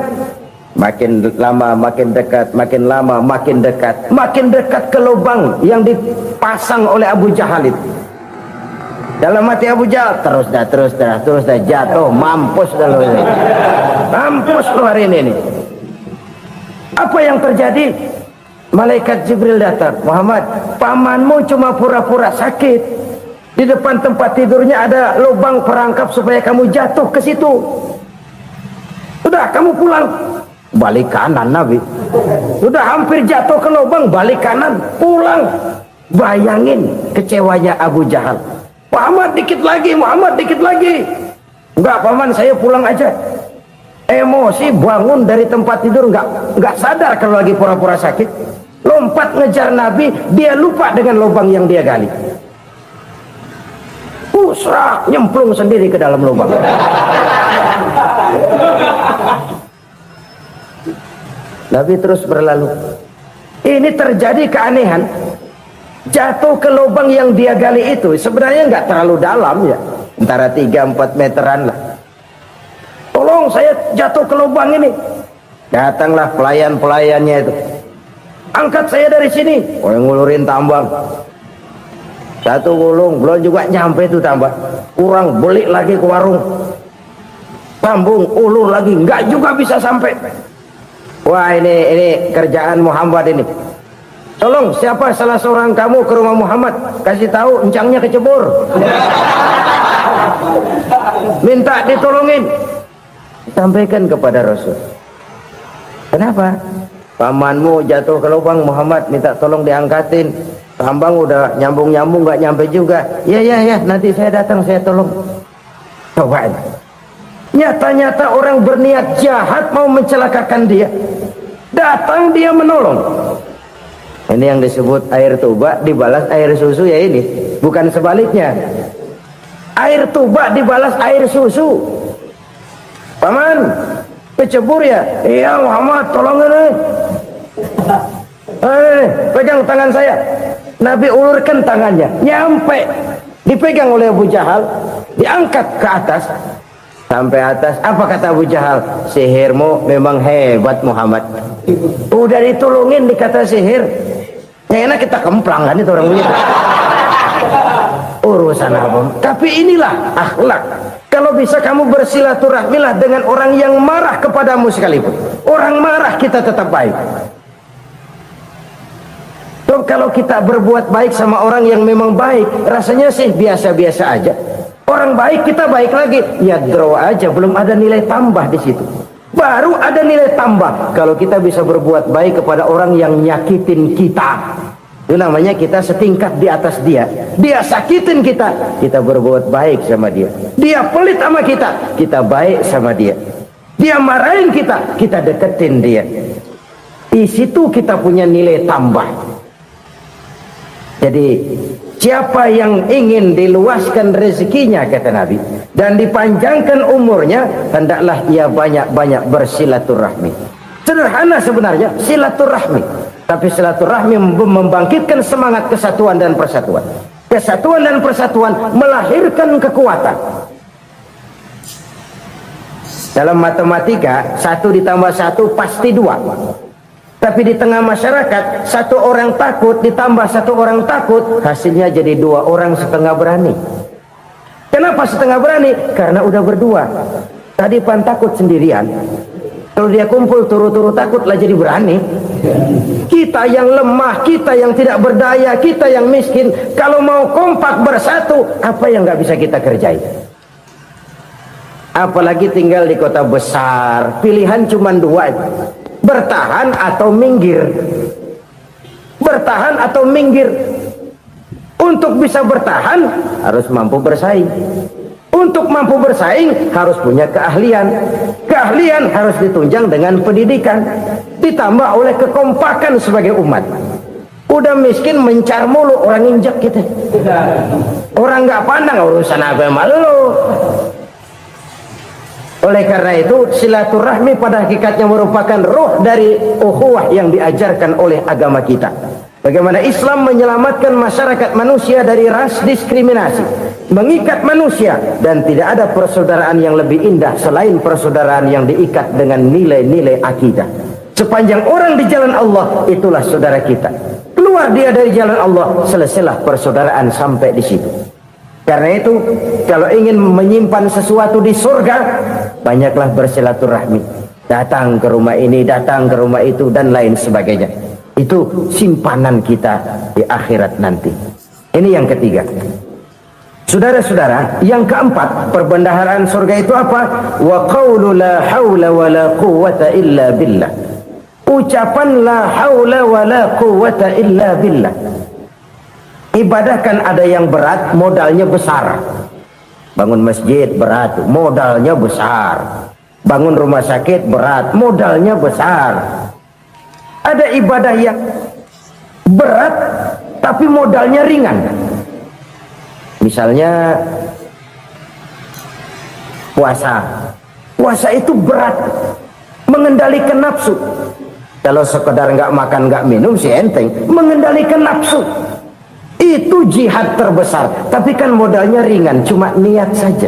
Makin lama makin dekat, makin lama makin dekat, makin dekat ke lubang yang dipasang oleh Abu Jahal itu. Dalam hati Abu Jahal, terus dah jatuh, mampus dah lo ini. Mampus lo hari ini nih. Apa yang terjadi? Malaikat Jibril datang. Muhammad, pamanmu cuma pura-pura sakit. Di depan tempat tidurnya ada lubang perangkap supaya kamu jatuh ke situ. Sudah, kamu pulang. Balik kanan Nabi. Sudah hampir jatuh ke lubang, balik kanan, pulang. Bayangin kecewanya Abu Jahal. Muhammad dikit lagi, Muhammad dikit lagi. Enggak paman, saya pulang aja. Emosi bangun dari tempat tidur, enggak sadar kalau lagi pura-pura sakit. Lompat ngejar Nabi, dia lupa dengan lubang yang dia gali. Serak, nyemplung sendiri ke dalam lubang. Nabi terus berlalu. Ini terjadi keanehan. Jatuh ke lubang yang dia gali itu sebenarnya nggak terlalu dalam ya, antara 3-4 meteran lah. Tolong saya jatuh ke lubang ini. Datanglah pelayan-pelayannya itu. Angkat saya dari sini. Oh, yang ngulurin tambang. Satu gulung, belum juga nyampe itu tambah. Kurang, beli lagi ke warung. Sambung, ulur lagi, nggak juga bisa sampai. Wah, ini kerjaan Muhammad ini. Tolong, siapa salah seorang kamu ke rumah Muhammad, kasih tahu encangnya kecebur. Minta ditolongin. Sampaikan kepada Rasul. Kenapa? Pamanmu jatuh ke lubang, Muhammad minta tolong diangkatin. Tambang udah nyambung-nyambung nggak nyampe juga. Ya, nanti saya datang, saya tolong. Coba. Nyata-nyata orang berniat jahat mau mencelakakan dia. Datang dia menolong. Ini yang disebut air tuba dibalas air susu ya ini. Bukan sebaliknya. Air tuba dibalas air susu. Paman, kecebur ya? Iya Muhammad, tolong ini. Pegang tangan saya. Nabi ulurkan tangannya. Nyampe. Dipegang oleh Abu Jahal. Diangkat ke atas. Sampai atas. Apa kata Abu Jahal? Sihirmu memang hebat Muhammad. Udah ditolongin dikata sihir. Yang enak kita kemplang kan itu orang begitu. Urusan apa? Tapi inilah akhlak. Kalau bisa kamu bersilaturahmilah dengan orang yang marah kepadamu sekalipun. Orang marah kita tetap baik. So, kalau kita berbuat baik sama orang yang memang baik, rasanya sih biasa-biasa aja. Orang baik kita baik lagi, ya draw aja, belum ada nilai tambah di situ. Baru ada nilai tambah kalau kita bisa berbuat baik kepada orang yang nyakitin kita. Itu namanya kita setingkat di atas dia. Dia sakitin kita, kita berbuat baik sama dia. Dia pelit sama kita, kita baik sama dia. Dia marahin kita, kita deketin dia. Di situ kita punya nilai tambah. Jadi siapa yang ingin diluaskan rezekinya kata Nabi dan dipanjangkan umurnya, hendaklah ia banyak-banyak bersilaturahmi. Sederhana sebenarnya silaturahmi, tapi silaturahmi membangkitkan semangat kesatuan dan persatuan. Kesatuan dan persatuan melahirkan kekuatan. Dalam matematika 1 ditambah 1 pasti 2. Tapi di tengah masyarakat 1 orang takut ditambah 1 orang takut, hasilnya jadi 2 orang setengah berani. Kenapa setengah berani? Karena udah berdua. Tadi pan takut sendirian. Kalau dia kumpul turu-turu takutlah jadi berani. Kita yang lemah, kita yang tidak berdaya, kita yang miskin, kalau mau kompak bersatu, apa yang nggak bisa kita kerjain? apalagi tinggal di kota besar. Pilihan cuma dua, bertahan atau minggir. Bertahan atau minggir. Untuk bisa bertahan harus mampu bersaing. Untuk mampu bersaing harus punya keahlian. Keahlian harus ditunjang dengan pendidikan, ditambah oleh kekompakan sebagai umat. Udah miskin mencar mulu, orang injak kita. Orang nggak pandang urusan apa malu. Oleh karena itu silaturahmi pada hakikatnya merupakan ruh dari ukhuwah yang diajarkan oleh agama kita. Bagaimana Islam menyelamatkan masyarakat manusia dari ras diskriminasi, mengikat manusia, dan tidak ada persaudaraan yang lebih indah selain persaudaraan yang diikat dengan nilai-nilai akidah. Sepanjang orang di jalan Allah, itulah saudara kita. Keluar dia dari jalan Allah, selesailah persaudaraan sampai di situ. Karena itu, kalau ingin menyimpan sesuatu di surga, banyaklah bersilaturahmi. Datang ke rumah ini, datang ke rumah itu, dan lain sebagainya. Itu simpanan kita di akhirat nanti. Ini yang ketiga. Saudara-saudara, yang keempat, perbendaharaan surga itu apa? Wa qawlu la hawla wa la quwwata illa billah. Ucapan la hawla wa la quwwata illa billah. Ibadah kan ada yang berat, modalnya besar. Bangun masjid berat, modalnya besar. Bangun rumah sakit berat, modalnya besar. Ada ibadah yang berat tapi modalnya ringan. Misalnya puasa. Puasa itu berat, mengendalikan nafsu. Kalau sekedar nggak makan nggak minum sih enteng. Mengendalikan nafsu itu jihad terbesar. Tapi kan modalnya ringan, cuma niat saja.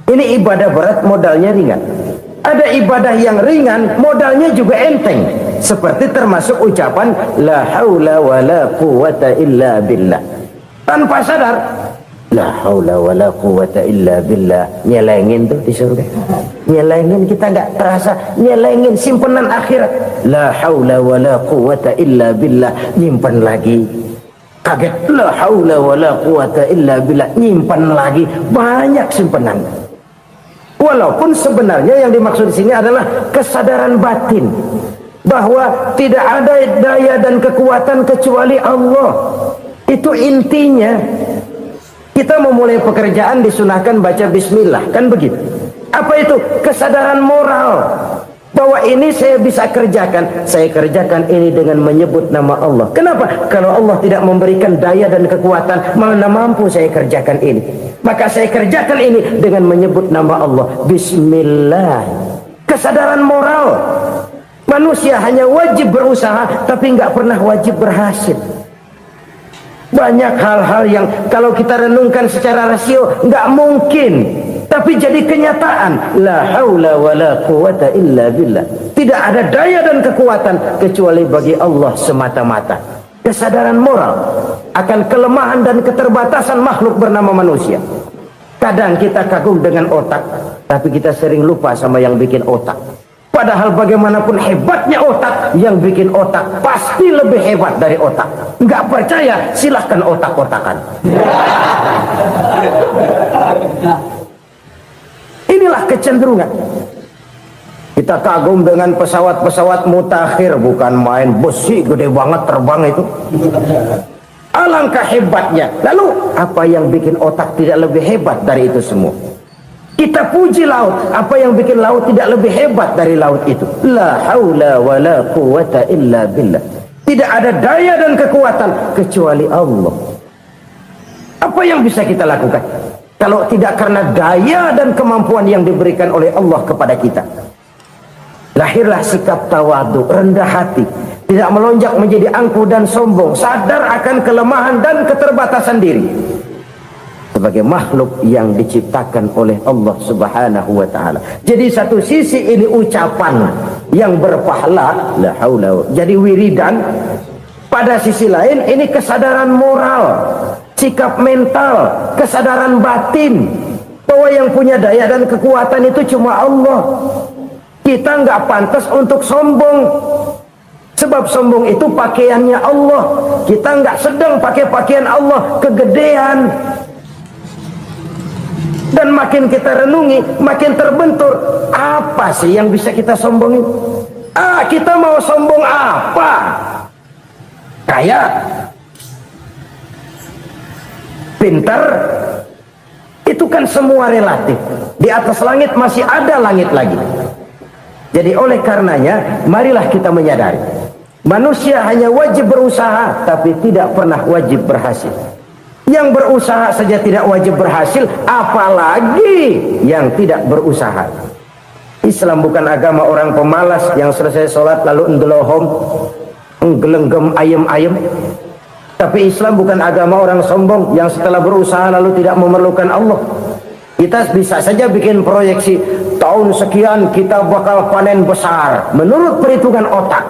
Ini ibadah berat, modalnya ringan. Ada ibadah yang ringan, modalnya juga enteng. Seperti termasuk ucapan la haula wa la quwwata illa billah. Tanpa sadar, la haula wa la quwwata illa billah. Nyelengin tuh di surga. Nyelengin, kita nggak terasa. Nyelengin simpenan akhirat. La haula wa la quwwata illa billah. Nyimpan lagi. Kaget, la haula wa la quwwata illa billah. Nyimpan lagi. Banyak simpenan. Walaupun sebenarnya yang dimaksud di sini adalah kesadaran batin bahwa tidak ada daya dan kekuatan kecuali Allah. Itu intinya. Kita memulai pekerjaan disunahkan baca bismillah, kan begitu? Apa itu? Kesadaran moral bahwa ini saya bisa kerjakan. Saya kerjakan ini dengan menyebut nama Allah. Kenapa? Kalau Allah tidak memberikan daya dan kekuatan, mana mampu saya kerjakan ini. Maka saya kerjakan ini dengan menyebut nama Allah. Bismillah. Kesadaran moral. Manusia hanya wajib berusaha, tapi nggak pernah wajib berhasil. Banyak hal-hal yang kalau kita renungkan secara rasio nggak mungkin, tapi jadi kenyataan. La haula wa la quwwata illa billah. Tidak ada daya dan kekuatan kecuali bagi Allah semata-mata. Kesadaran moral akan kelemahan dan keterbatasan makhluk bernama manusia. Kadang kita kagum dengan otak, tapi kita sering lupa sama yang bikin otak. Padahal bagaimanapun hebatnya otak, yang bikin otak pasti lebih hebat dari otak. Nggak percaya, silahkan otak-otakan. Inilah kecenderungan. Kita kagum dengan pesawat-pesawat mutakhir, bukan main, besi gede banget terbang itu. Alangkah hebatnya. Lalu apa yang bikin otak tidak lebih hebat dari itu semua? Kita puji laut, apa yang bikin laut tidak lebih hebat dari laut itu? La haula wa la quwwata illa billah. Tidak ada daya dan kekuatan kecuali Allah. Apa yang bisa kita lakukan kalau tidak karena daya dan kemampuan yang diberikan oleh Allah kepada kita? Lahirlah sikap tawadu, rendah hati, tidak melonjak menjadi angkuh dan sombong, sadar akan kelemahan dan keterbatasan diri sebagai makhluk yang diciptakan oleh Allah Subhanahu wa taala. Jadi satu sisi ini ucapan yang berpahala, la haula, jadi wiridan. Pada sisi lain ini kesadaran moral, sikap mental, kesadaran batin bahwa yang punya daya dan kekuatan itu cuma Allah. Kita nggak pantas untuk sombong. Sebab sombong itu pakaiannya Allah. Kita nggak sedang pakai pakaian Allah, kegedean. Dan makin kita renungi, makin terbentur. Apa sih yang bisa kita sombongin? Kita mau sombong apa? Kaya, pintar, itu kan semua relatif. Di atas langit masih ada langit lagi. Jadi oleh karenanya, marilah kita menyadari, manusia hanya wajib berusaha, tapi tidak pernah wajib berhasil. Yang berusaha saja tidak wajib berhasil, apalagi yang tidak berusaha. Islam bukan agama orang pemalas yang selesai sholat lalu ngelohom, nggelenggem ayem-ayem. Tapi Islam bukan agama orang sombong yang setelah berusaha lalu tidak memerlukan Allah. Kita bisa saja bikin proyeksi, tahun sekian kita bakal panen besar menurut perhitungan otak.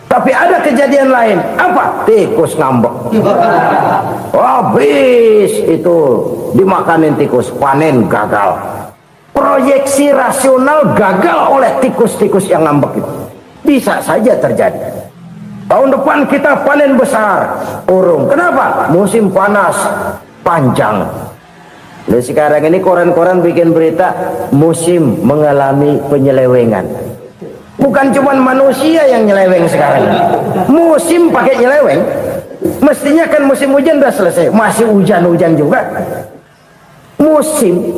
Tapi ada kejadian lain. Apa? Tikus ngambek. Habis itu dimakanin tikus, panen gagal. Proyeksi rasional gagal oleh tikus-tikus yang ngambek itu. Bisa saja terjadi. Tahun depan kita panen besar, urung. Kenapa? Musim panas panjang. Nah, sekarang ini koran-koran bikin berita musim mengalami penyelewengan. Bukan cuma manusia yang nyeleweng sekarang. Musim pakai nyeleweng. Mestinya kan musim hujan udah selesai, masih hujan-hujan juga. Musim.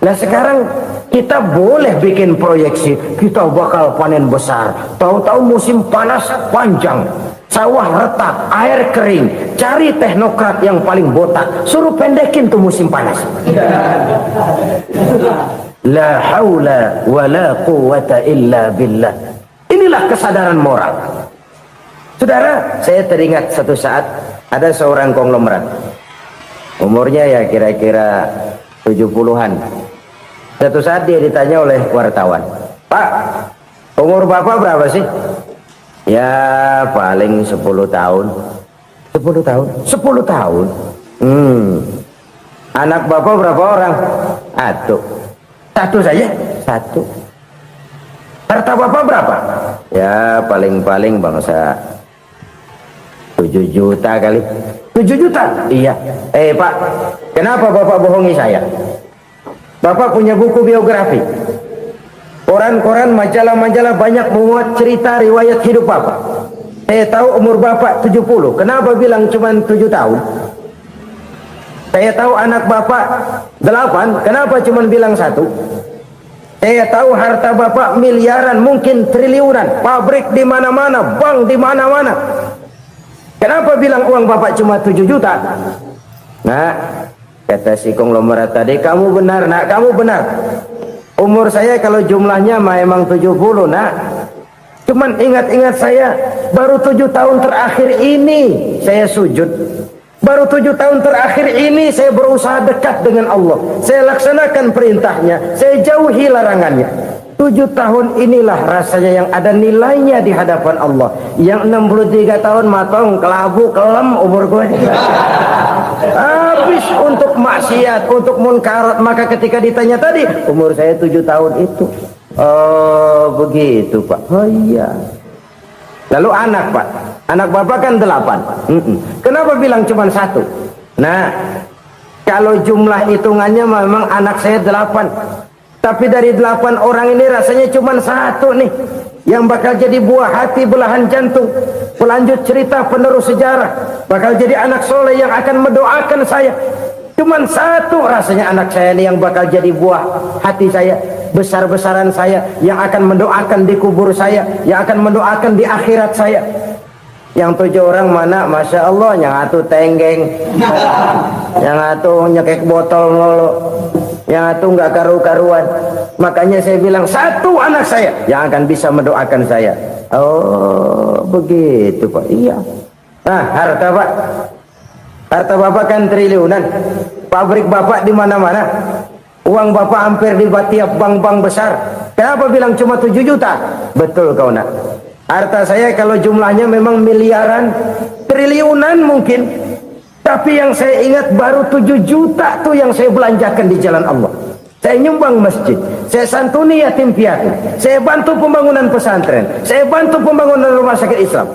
Nah sekarang kita boleh bikin proyeksi, kita bakal panen besar. Tahu-tahu musim panas panjang, sawah retak, air kering. Cari teknokrat yang paling botak, suruh pendekin tuh musim panas. La haula wa la quwata illa billah. Inilah kesadaran moral. Saudara, saya teringat satu saat ada seorang konglomerat. Umurnya ya kira-kira 70-an. Satu saat dia ditanya oleh wartawan, "Pak, umur Bapak berapa sih?" "Ya paling 10 tahun." 10 tahun? 10 tahun? Anak Bapak berapa orang? Satu saja? Satu. Harta Bapak berapa? Ya paling-paling bangsa 7 juta kali. 7 juta? Iya. Pak, kenapa Bapak bohongi saya? Bapak punya buku biografi. Koran-koran, majalah-majalah banyak memuat cerita riwayat hidup Bapak. Saya tahu umur Bapak 70. Kenapa bilang cuma 7 tahun? Saya tahu anak Bapak 8. Kenapa cuma bilang 1? Saya tahu harta Bapak miliaran, mungkin triliunan. Pabrik di mana-mana, bank di mana-mana. Kenapa bilang uang Bapak cuma 7 juta? Nah, kata si konglomerat tadi, "Kamu benar, Nak, kamu benar. Umur saya kalau jumlahnya memang 70, Nak. Cuman ingat-ingat saya, baru 7 tahun terakhir ini saya sujud. Baru 7 tahun terakhir ini saya berusaha dekat dengan Allah. Saya laksanakan perintahnya, saya jauhi larangannya. 7 tahun inilah rasanya yang ada nilainya di hadapan Allah. Yang 63 tahun matong, kelabu, kelem umur gue. Habis untuk maksiat, untuk munkarat. Maka ketika ditanya tadi, umur saya 7 tahun itu. Oh begitu Pak. Oh iya. Lalu anak Pak, anak Bapak kan 8. Kenapa bilang cuma 1? Nah, kalau jumlah hitungannya memang anak saya 8. Tapi dari 8 orang ini rasanya cuma 1 nih yang bakal jadi buah hati, belahan jantung, pelanjut cerita, penerus sejarah, bakal jadi anak soleh yang akan mendoakan saya. Cuman 1 rasanya anak saya ini yang bakal jadi buah hati saya, besar-besaran saya, yang akan mendoakan di kubur saya, yang akan mendoakan di akhirat saya. Yang 7 orang mana? Masya Allah, yang atu tenggeng, yang atu nyekek botol ngolo, yang atu nggak karu-karuan. Makanya saya bilang 1 anak saya yang akan bisa mendoakan saya. Oh begitu Pak. Iya. Nah harta Pak, harta Bapak kan triliunan. Pabrik Bapak di mana-mana. Uang Bapak hampir di tiap bank-bank besar. Kenapa bilang cuma 7 juta? Betul kau Nak. Harta saya kalau jumlahnya memang miliaran, triliunan mungkin. Tapi yang saya ingat baru 7 juta tuh yang saya belanjakan di jalan Allah. Saya nyumbang masjid, saya santuni yatim piatu, saya bantu pembangunan pesantren, saya bantu pembangunan rumah sakit Islam.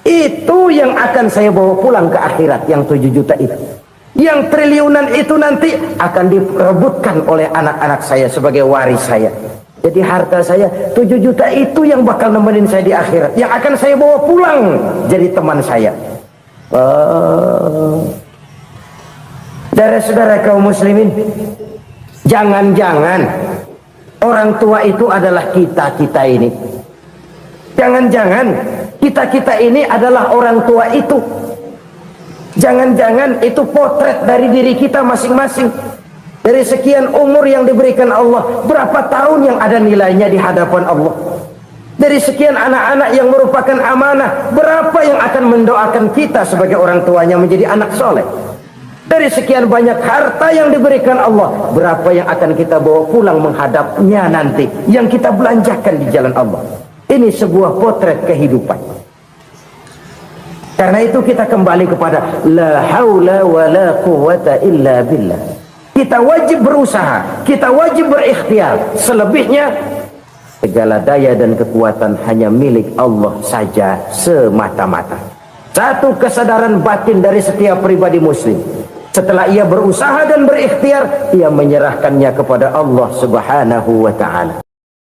Itu yang akan saya bawa pulang ke akhirat, yang 7 juta itu. Yang triliunan itu nanti akan diperebutkan oleh anak-anak saya sebagai waris saya. Jadi harta saya 7 juta itu yang bakal nemenin saya di akhirat, yang akan saya bawa pulang jadi teman saya. Saudara-saudara kaum muslimin, jangan-jangan orang tua itu adalah kita-kita ini. Jangan-jangan kita-kita ini adalah orang tua itu. Jangan-jangan itu potret dari diri kita masing-masing. Dari sekian umur yang diberikan Allah, berapa tahun yang ada nilainya di hadapan Allah? Dari sekian anak-anak yang merupakan amanah, berapa yang akan mendoakan kita sebagai orang tuanya menjadi anak soleh? Dari sekian banyak harta yang diberikan Allah, berapa yang akan kita bawa pulang menghadapnya nanti, yang kita belanjakan di jalan Allah? Ini sebuah potret kehidupan. Karena itu kita kembali kepada la haula wa la quwwata illa billah. Kita wajib berusaha, kita wajib berikhtiar. Selebihnya segala daya dan kekuatan hanya milik Allah saja semata-mata. Satu kesadaran batin dari setiap pribadi muslim. Setelah ia berusaha dan berikhtiar, ia menyerahkannya kepada Allah Subhanahu wa ta'ala.